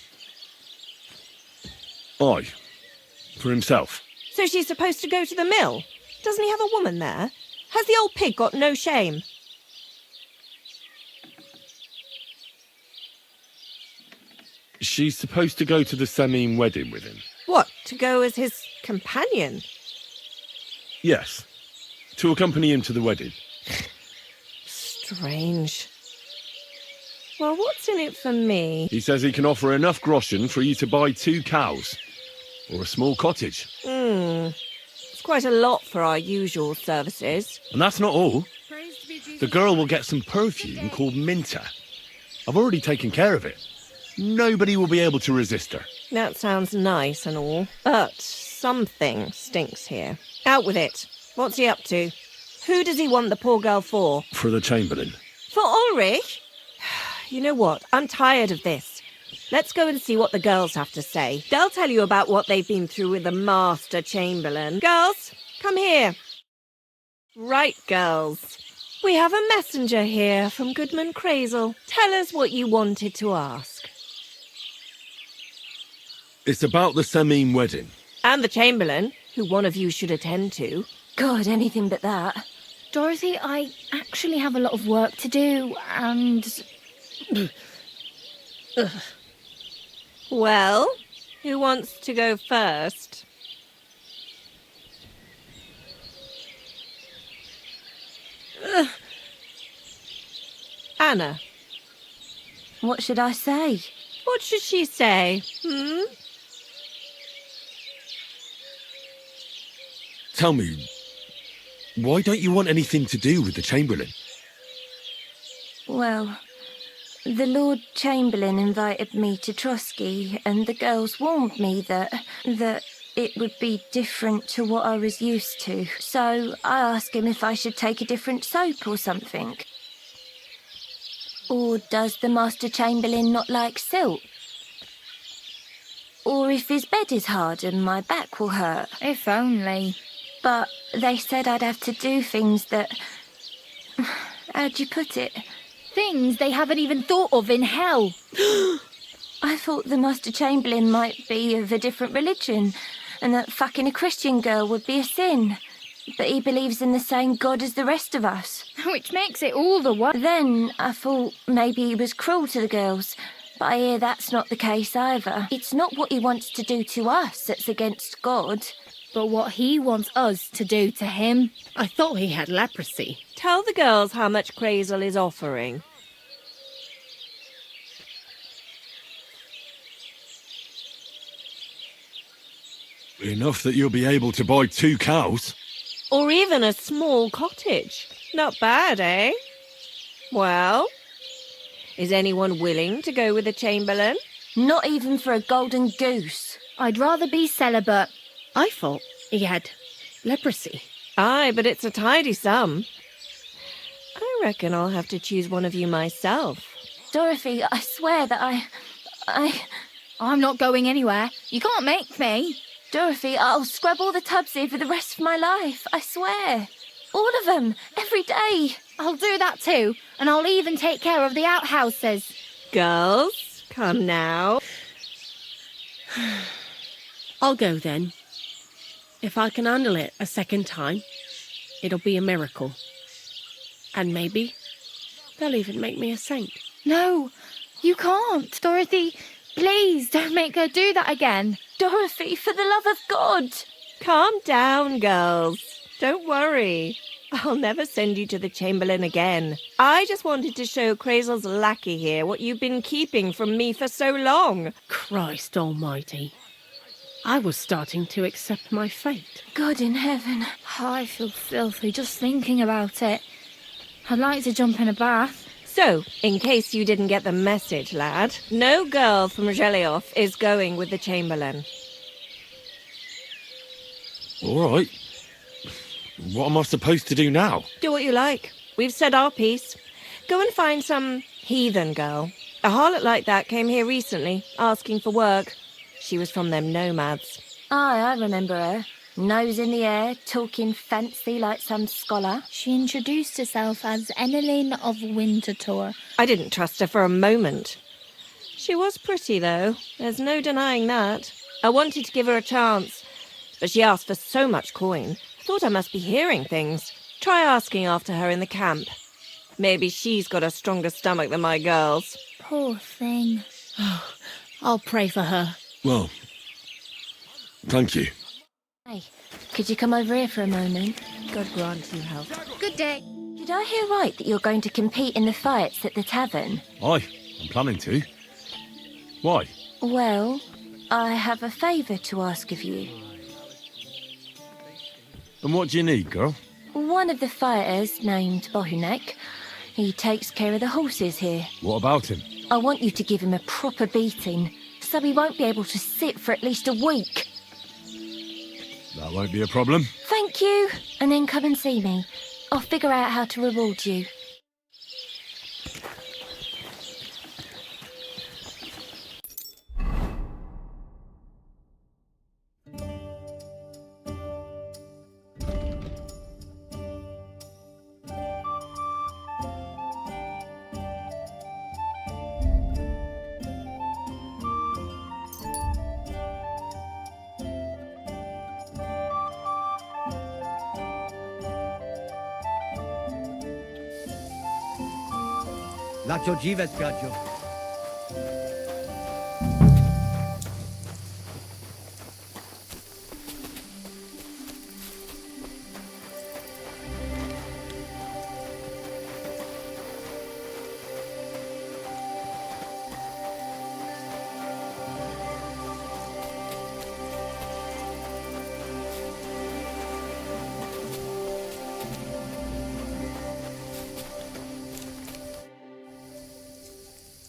Aye. For himself. So she's supposed to go to the mill? Doesn't he have a woman there? Has the old pig got no shame? She's supposed to go to the Samine wedding with him. What, to go as his companion? Yes. To accompany him to the wedding. Strange. Well, what's in it for me? He says he can offer enough groschen for you to buy 2 cows. Or a small cottage. It's quite a lot for our usual services. And that's not all. The girl will get some perfume called Minter. I've already taken care of it. Nobody will be able to resist her. That sounds nice and all, but something stinks here. Out with it. What's he up to? Who does he want the poor girl for? For the Chamberlain. For Ulrich? You know what? I'm tired of this. Let's go and see what the girls have to say. They'll tell you about what they've been through with the Master Chamberlain. Girls, come here. Right, girls. We have a messenger here from Goodman Crazel. Tell us what you wanted to ask. It's about the Samine wedding. And the Chamberlain, who one of you should attend to. God, anything but that. Dorothy, I actually have a lot of work to do, and... Well, who wants to go first? Anna. What should I say? What should she say? Tell me, why don't you want anything to do with the Chamberlain? Well, the Lord Chamberlain invited me to Trotsky, and the girls warned me that it would be different to what I was used to. So I asked him if I should take a different soap or something. Or does the Master Chamberlain not like silk? or if his bed is hard and my back will hurt. If only. But they said I'd have to do things that... How'd you put it? Things they haven't even thought of in hell. I thought the Master Chamberlain might be of a different religion, and that fucking a Christian girl would be a sin. But he believes in the same God as the rest of us. Which makes it all the worse. Then I thought maybe he was cruel to the girls, but I hear that's not the case either. It's not what he wants to do to us that's against God, but what he wants us to do to him. I thought he had leprosy. Tell the girls how much Crazel is offering. Enough that you'll be able to buy 2 cows. Or even a small cottage. Not bad, eh? Well, is anyone willing to go with the Chamberlain? Not even for a golden goose. I'd rather be celibate. I thought he had leprosy. Aye, but it's a tidy sum. I reckon I'll have to choose one of you myself. Dorothy, I swear that I'm not going anywhere. You can't make me. Dorothy, I'll scrub all the tubs here for the rest of my life, I swear. All of them, every day. I'll do that too, and I'll even take care of the outhouses. Girls, come now. I'll go then. If I can handle it a second time, it'll be a miracle. And maybe they'll even make me a saint. No, you can't, Dorothy. Please don't make her do that again. Dorothy, for the love of God. Calm down, girls. Don't worry. I'll never send you to the Chamberlain again. I just wanted to show Crazel's lackey here what you've been keeping from me for so long. Christ almighty. I was starting to accept my fate. God in heaven. I feel filthy just thinking about it. I'd like to jump in a bath. So, in case you didn't get the message, lad, no girl from Gelioff is going with the Chamberlain. All right. What am I supposed to do now? Do what you like. We've said our piece. Go and find some heathen girl. A harlot like that came here recently, asking for work. She was from them nomads. Aye, I remember her. Nose in the air, talking fancy like some scholar. She introduced herself as Enelin of Winterthur. I didn't trust her for a moment. She was pretty, though. There's no denying that. I wanted to give her a chance, but she asked for so much coin. I thought I must be hearing things. Try asking after her in the camp. Maybe she's got a stronger stomach than my girls. Poor thing. I'll pray for her. Well, thank you. Hey, could you come over here for a moment? God grant you health. Good day. Did I hear right that you're going to compete in the fights at the tavern? Aye, I'm planning to. Why? Well, I have a favour to ask of you. And what do you need, girl? One of the fighters, named Bohunek, he takes care of the horses here. What about him? I want you to give him a proper beating, so he won't be able to sit for at least a week. That won't be a problem. Thank you. And then come and see me. I'll figure out how to reward you. Lacio dziwę spiaggio.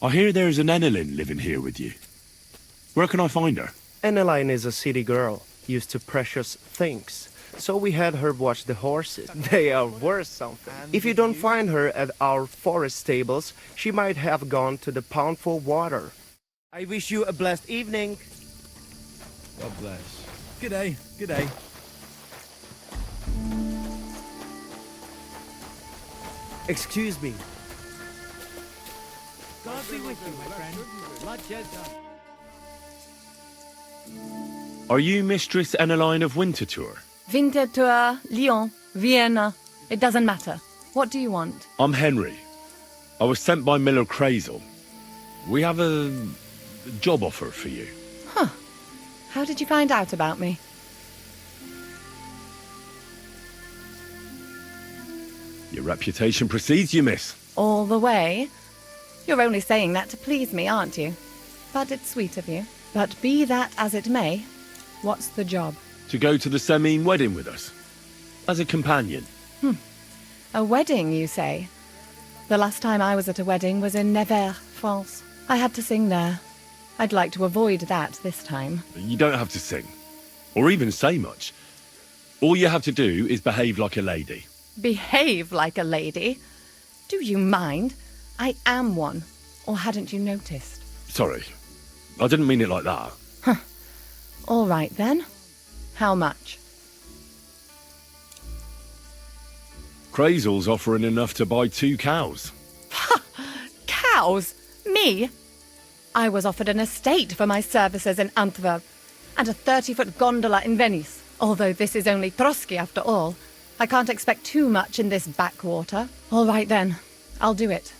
I hear there's an Enelin living here with you. Where can I find her? Eneline is a city girl, used to precious things. So we had her watch the horses. They are worth something. If you don't find her at our forest stables, she might have gone to the pound for water. I wish you a blessed evening. God bless. G'day, g'day. Excuse me. God be with you, my friend. Bloodshed done. Are you Mistress Enneline of Winterthur? Winterthur, Lyon, Vienna. It doesn't matter. What do you want? I'm Henry. I was sent by Miller Crazel. We have a job offer for you. Huh. How did you find out about me? Your reputation precedes you, miss. All the way? You're only saying that to please me, aren't you? But it's sweet of you. But be that as it may, what's the job? To go to the Semine wedding with us. As a companion. A wedding, you say? The last time I was at a wedding was in Nevers, France. I had to sing there. I'd like to avoid that this time. You don't have to sing. Or even say much. All you have to do is behave like a lady. Behave like a lady? Do you mind? I am one. Or hadn't you noticed? Sorry. I didn't mean it like that. All right, then. How much? Crazel's offering enough to buy 2 cows. Cows? Me? I was offered an estate for my services in Antwerp, and a 30-foot gondola in Venice. Although this is only Trotsky after all, I can't expect too much in this backwater. All right then, I'll do it.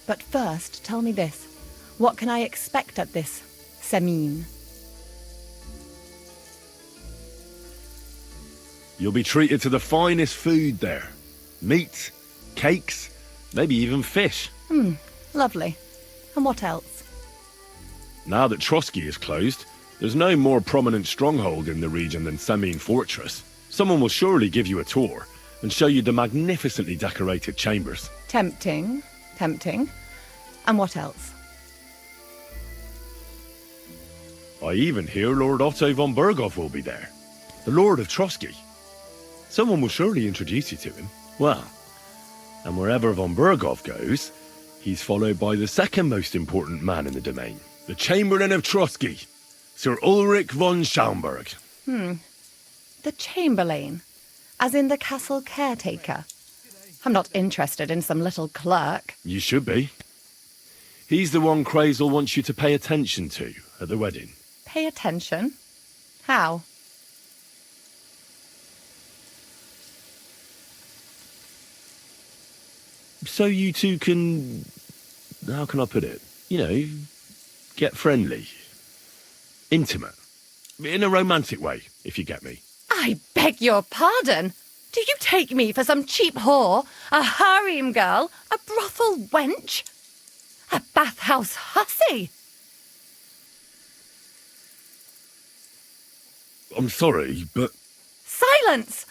But first, tell me this. What can I expect at this Semine? You'll be treated to the finest food there. Meat, cakes, maybe even fish. Lovely. And what else? Now that Trotsky is closed, there's no more prominent stronghold in the region than Semine Fortress. Someone will surely give you a tour and show you the magnificently decorated chambers. Tempting. Tempting. And what else? I even hear Lord Otto von Berghoff will be there. The Lord of Trotsky. Someone will surely introduce you to him. Well, and wherever von Berghoff goes, he's followed by the second most important man in the domain. The Chamberlain of Trotsky, Sir Ulrich von Schaumburg. The Chamberlain? As in the castle caretaker? I'm not interested in some little clerk. You should be. He's the one Crazel wants you to pay attention to at the wedding. Pay attention? How? So you two can... how can I put it? You know, get friendly. Intimate. In a romantic way, if you get me. I beg your pardon? Do you take me for some cheap whore? A harem girl? A brothel wench? A bathhouse hussy? I'm sorry, but... Silence!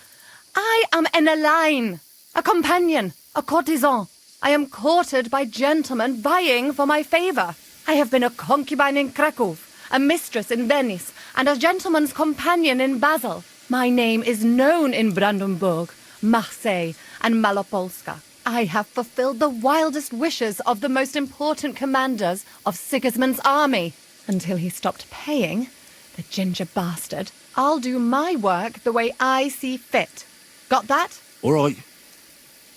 I am Enneline, a companion, a courtesan. I am courted by gentlemen vying for my favour. I have been a concubine in Krakow, a mistress in Venice, and a gentleman's companion in Basel. My name is known in Brandenburg, Marseille, and Malopolska. I have fulfilled the wildest wishes of the most important commanders of Sigismund's army. Until he stopped paying, the ginger bastard, I'll do my work the way I see fit. Got that? All right.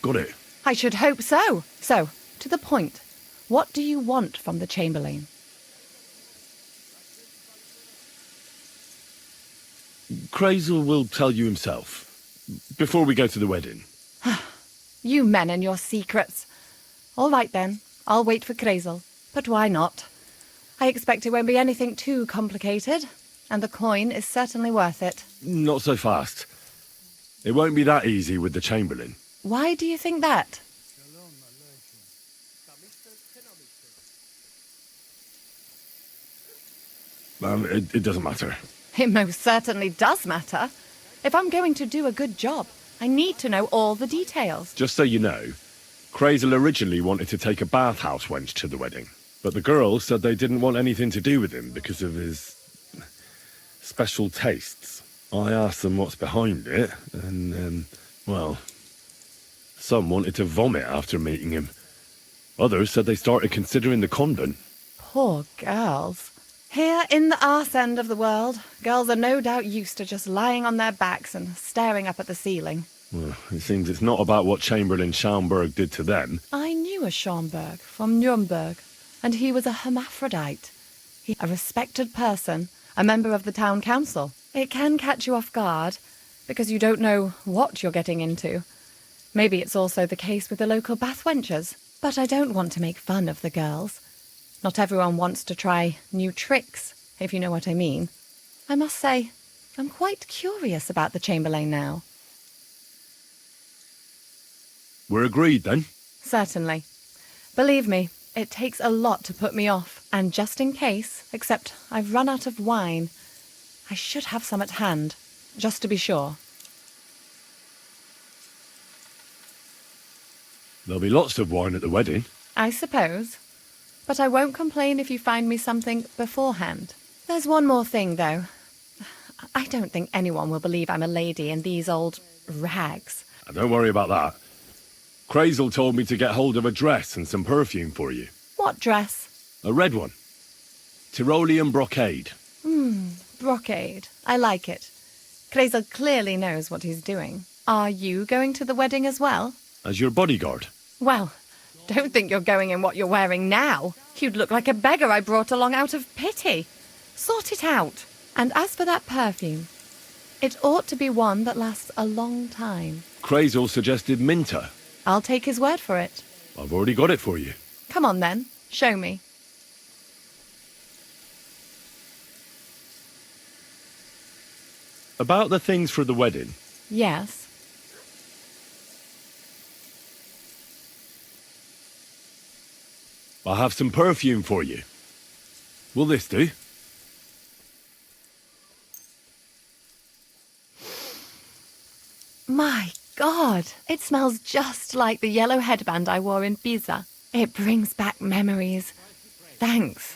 Got it. I should hope so. So, to the point. What do you want from the Chamberlain? Crazel will tell you himself. Before we go to the wedding. You men and your secrets. All right then, I'll wait for Crazel. But why not? I expect it won't be anything too complicated, and the coin is certainly worth it. Not so fast. It won't be that easy with the Chamberlain. Why do you think that? It doesn't matter. It most certainly does matter. If I'm going to do a good job, I need to know all the details. Just so you know, Crazel originally wanted to take a bathhouse wench to the wedding, but the girls said they didn't want anything to do with him because of his special tastes. I asked them what's behind it, and, well, some wanted to vomit after meeting him. Others said they started considering the convent. Poor girls. Here in the arse end of the world, girls are no doubt used to just lying on their backs and staring up at the ceiling. Well, it seems it's not about what Chamberlain Schaumburg did to them. I knew a Schaumburg from Nuremberg, and he was a hermaphrodite. A respected person, a member of the town council. It can catch you off guard, because you don't know what you're getting into. Maybe it's also the case with the local bathwenchers. But I don't want to make fun of the girls. Not everyone wants to try new tricks, if you know what I mean. I must say, I'm quite curious about the Chamberlain now. We're agreed, then? Certainly. Believe me, it takes a lot to put me off. And just in case, except I've run out of wine, I should have some at hand, just to be sure. There'll be lots of wine at the wedding. I suppose. But I won't complain if you find me something beforehand. There's one more thing, though. I don't think anyone will believe I'm a lady in these old rags. Don't worry about that. Crazel told me to get hold of a dress and some perfume for you. What dress? A red one. Tyrolean brocade. Brocade. I like it. Crazel clearly knows what he's doing. Are you going to the wedding as well? As your bodyguard. Well, don't think you're going in what you're wearing now. You'd look like a beggar I brought along out of pity. Sort it out. And as for that perfume, it ought to be one that lasts a long time. Crazel suggested Minter. I'll take his word for it. I've already got it for you. Come on then, show me. About the things for the wedding. Yes. I'll have some perfume for you. Will this do? My God, it smells just like the yellow headband I wore in Pisa. It brings back memories. Thanks.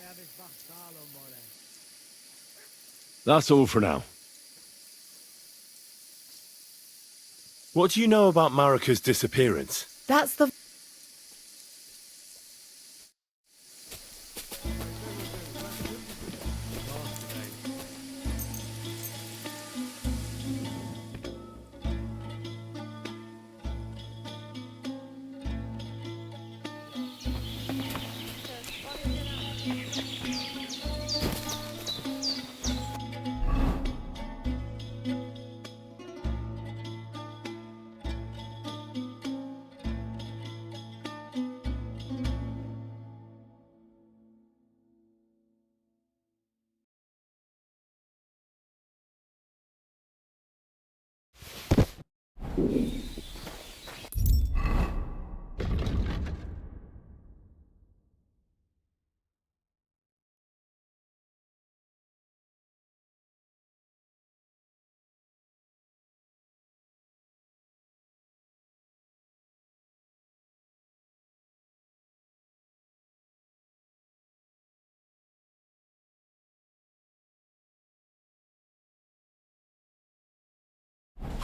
That's all for now. What do you know about Marika's disappearance? That's the...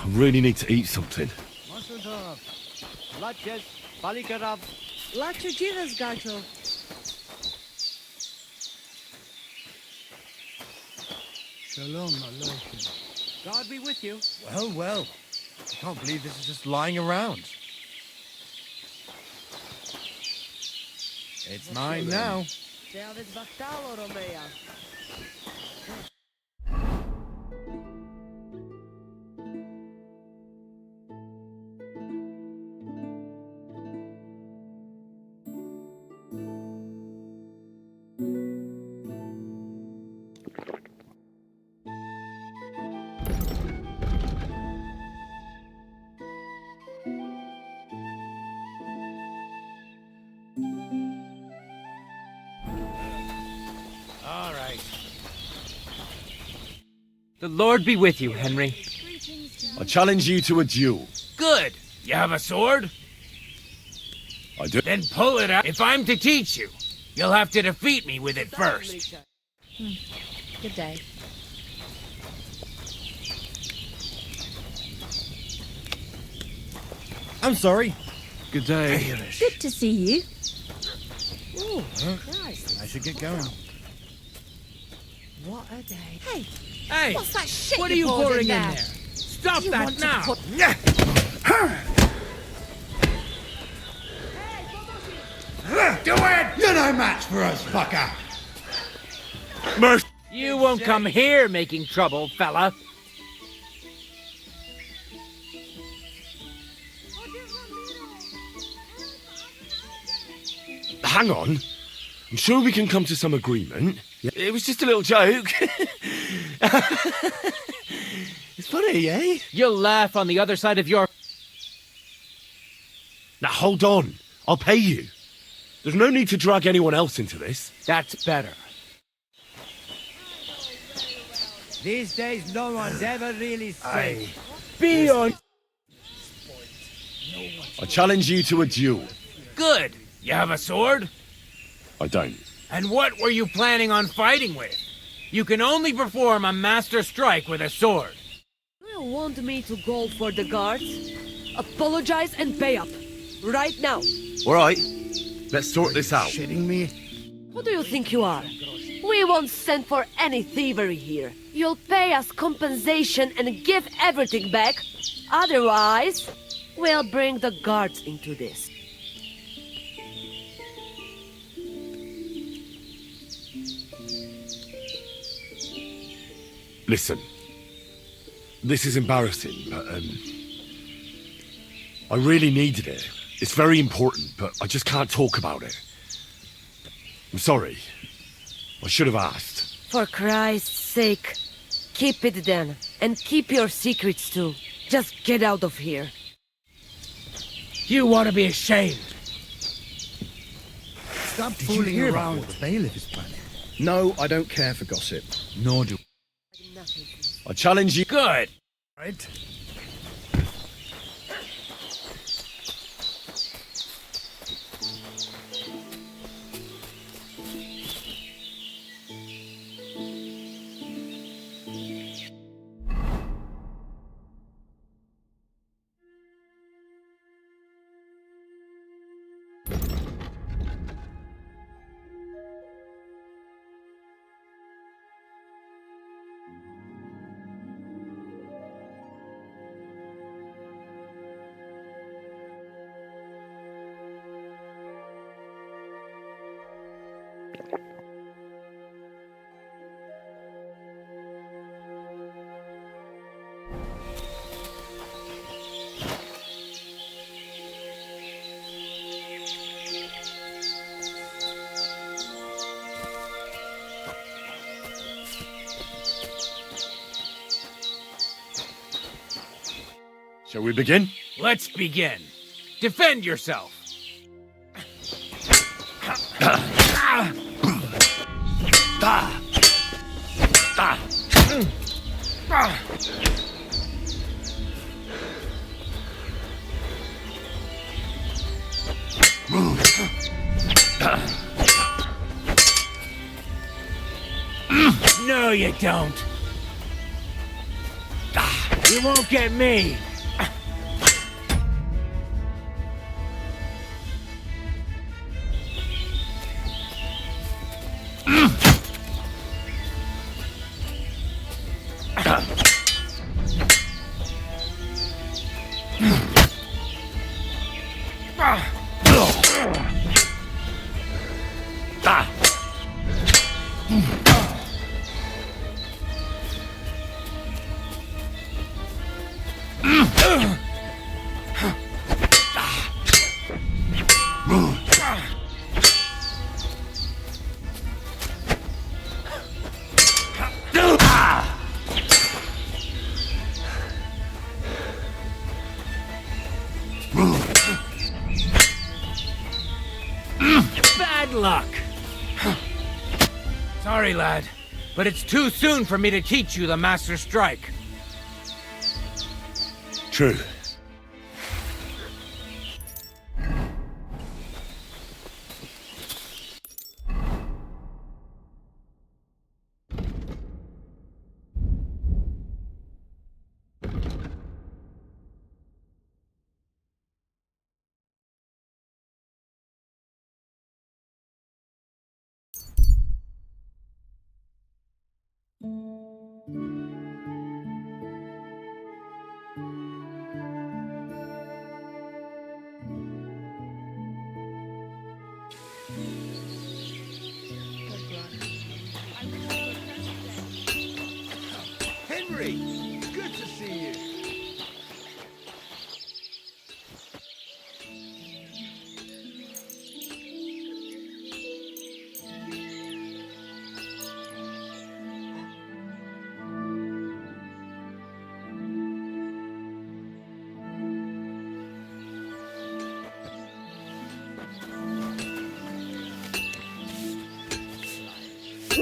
I really need to eat something. Shalom Aleichem. God be with you. Well, well. I can't believe this is just lying around. It's mine now. All right. The Lord be with you, Henry. I challenge you to a duel. Good. You have a sword? I do. Then pull it out. If I'm to teach you, you'll have to defeat me with it first. Good day. I'm sorry. Good day. Good to see you. Ooh, I should get going. What a day. Hey, Hey! what's that shit What are you you poured pouring in in there? there? Stop Do you that want to now! put- Do it! You're no match for us, fucker! Mercy! You won't come here making trouble, fella. Hang on. I'm sure we can come to some agreement. It was just a little joke. It's funny, eh? You'll laugh on the other side of your... Now hold on. I'll pay you. There's no need to drag anyone else into this. That's better. These days, no one's ever really safe. Be on... I challenge you to a duel. Good. You have a sword? I don't. And what were you planning on fighting with? You can only perform a master strike with a sword. You want me to go for the guards? Apologize and pay up. Right now. All right. Let's sort this out. Shitting me? Who do you think you are? We won't stand for any thievery here. You'll pay us compensation and give everything back. Otherwise, we'll bring the guards into this. Listen. This is embarrassing, but, I really needed it. It's very important, but I just can't talk about it. I'm sorry. I should have asked. For Christ's sake, keep it then. And keep your secrets too. Just get out of here. You want to be ashamed. Stop fooling around. What the bailiff is planning. No, I don't care for gossip. Nor do I challenge you. Good. right. Shall we begin? Let's begin. Defend yourself. No, you don't. You won't get me. Bad luck. Sorry, lad, but it's too soon for me to teach you the Master Strike. True.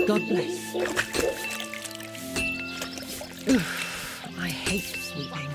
God bless. I hate sweeping.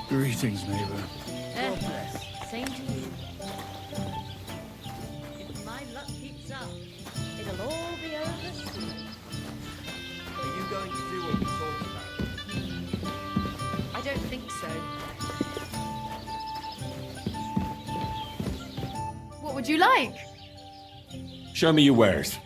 Greetings, neighbor. Same to you. If my luck keeps up, it'll all be over soon. Are you going to do what we talked about? I don't think so. What would you like? Show me your wares.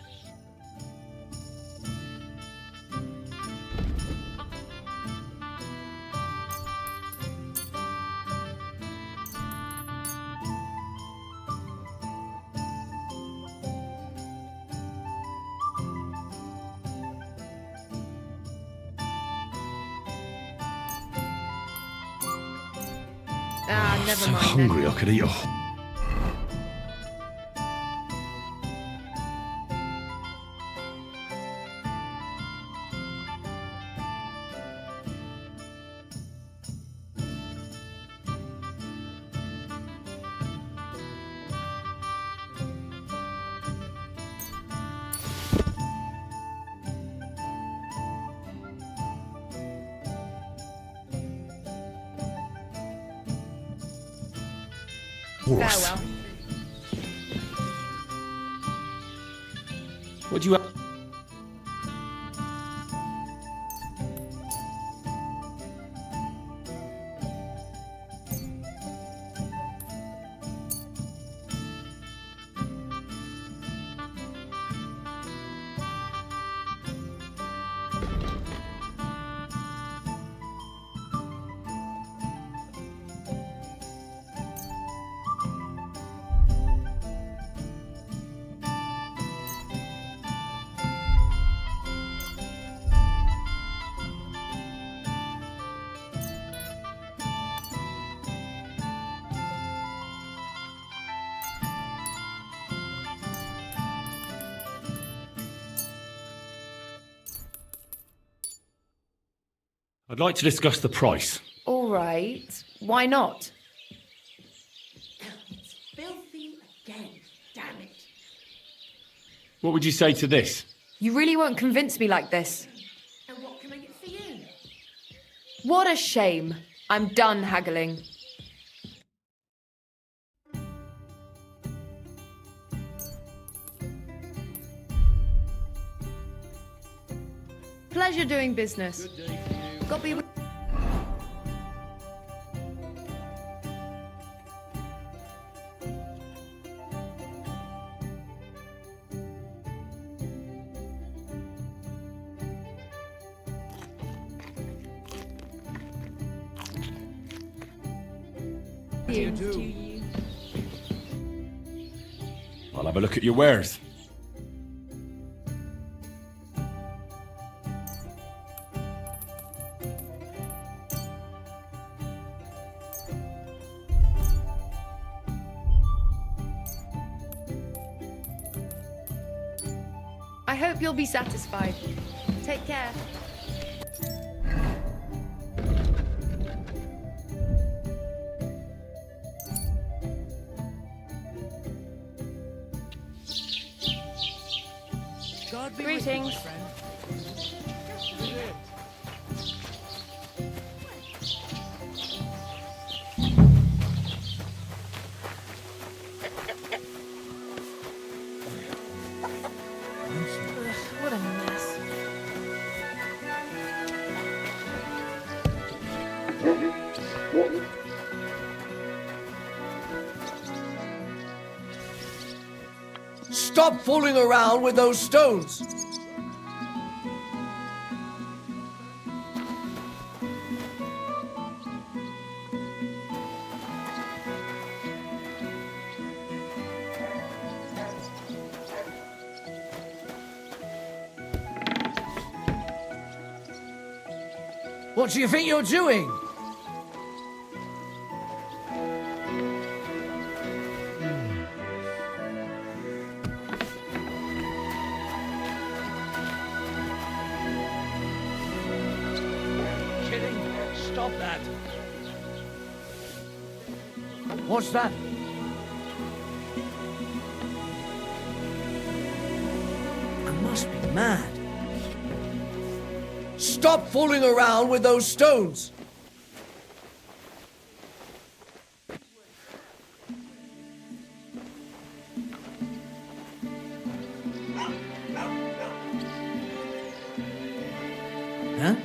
Ah, never So mind. hungry I could eat a whole... horse. Farewell. What do you have? I'd like to discuss the price. All right. Why not? It's filthy again. Damn it. What would you say to this? You really won't convince me like this. And what can I get for you? What a shame. I'm done haggling. Pleasure doing business. God be with you. I'll have a look at your wares. I hope you'll be satisfied. Take care. God be Greetings. with you, my friend. What a mess. Stop fooling around with those stones! What do you think you're doing? Kidding? Stop that. What's that? I must be mad. Stop fooling around with those stones! Huh?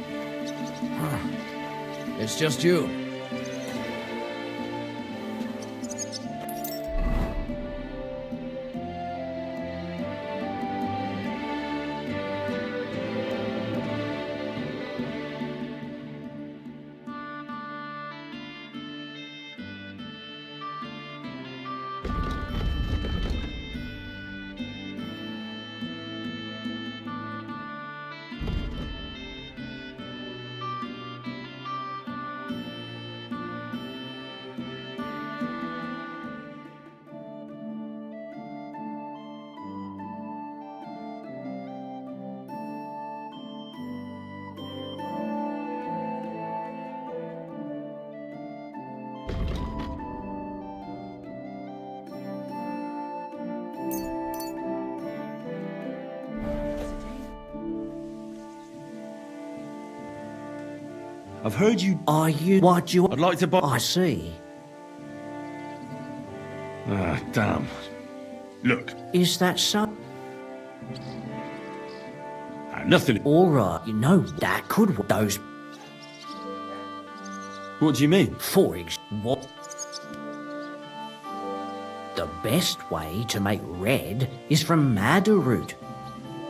It's just you. I've heard you... Are you what you... I'd like to buy... I see. Ah, damn. Look. Is that so? Nothing. All right, you know, that could... Those... What do you mean? For what? The best way to make red is from madder root.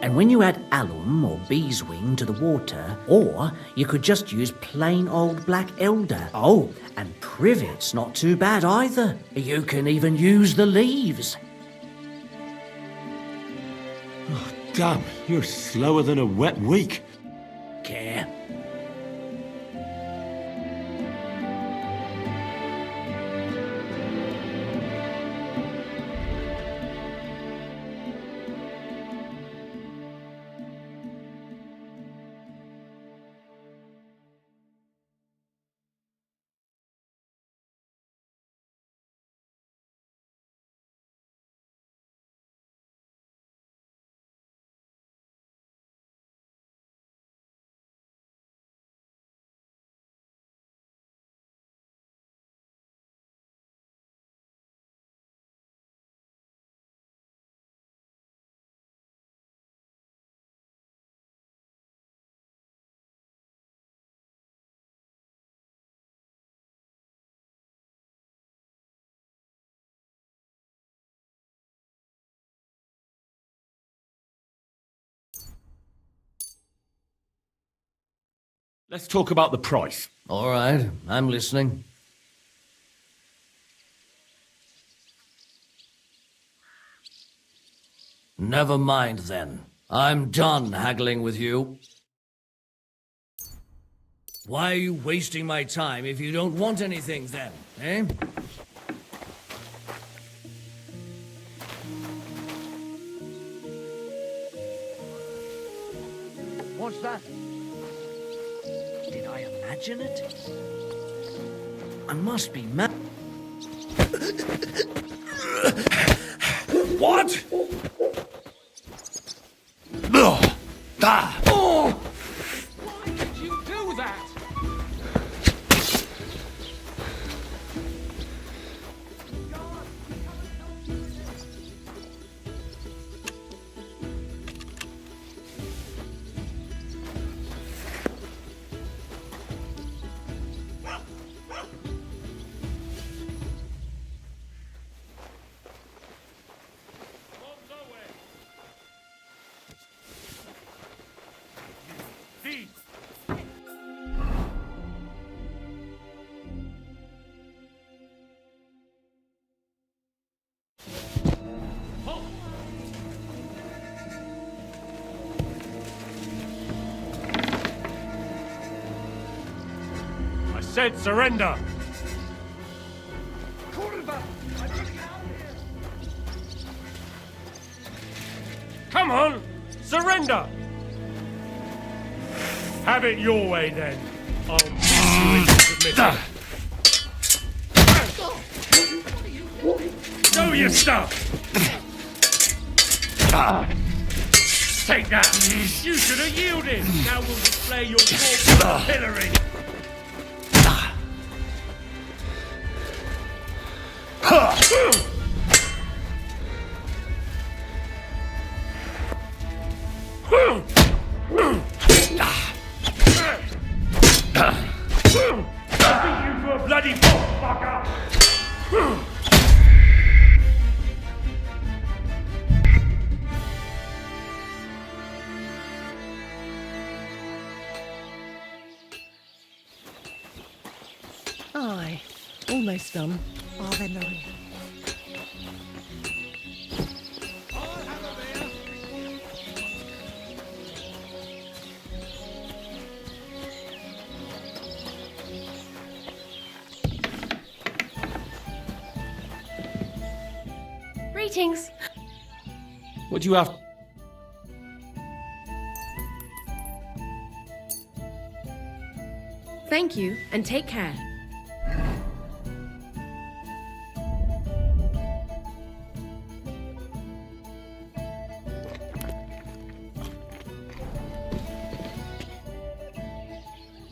And when you add alum or beeswing to the water, or you could just use plain old black elder. Oh, and privet's not too bad either. You can even use the leaves. Oh, damn, you're slower than a wet week. Care. Let's talk about the price. All right, I'm listening. Never mind then. I'm done haggling with you. Why are you wasting my time if you don't want anything then, eh? What's that? Did I imagine it? I must be mad. What? Oh! Why did you do that? said surrender! Come on! Surrender! Have it your way, then. I'll beat you into submission. Show your stuff! Take that! You should have yielded! Now we'll display your corpse pillory! I'll beat you to a bloody pulp, fucker! Aye, almost done. Are they, Maria? Greetings. What do you have? Thank you, and take care.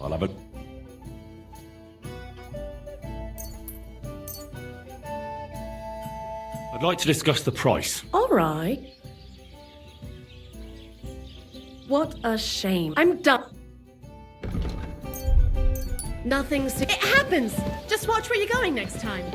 I'll have it. I'd like to discuss the price. All right. What a shame. I'm done. Nothing's... It happens! Just watch where you're going next time.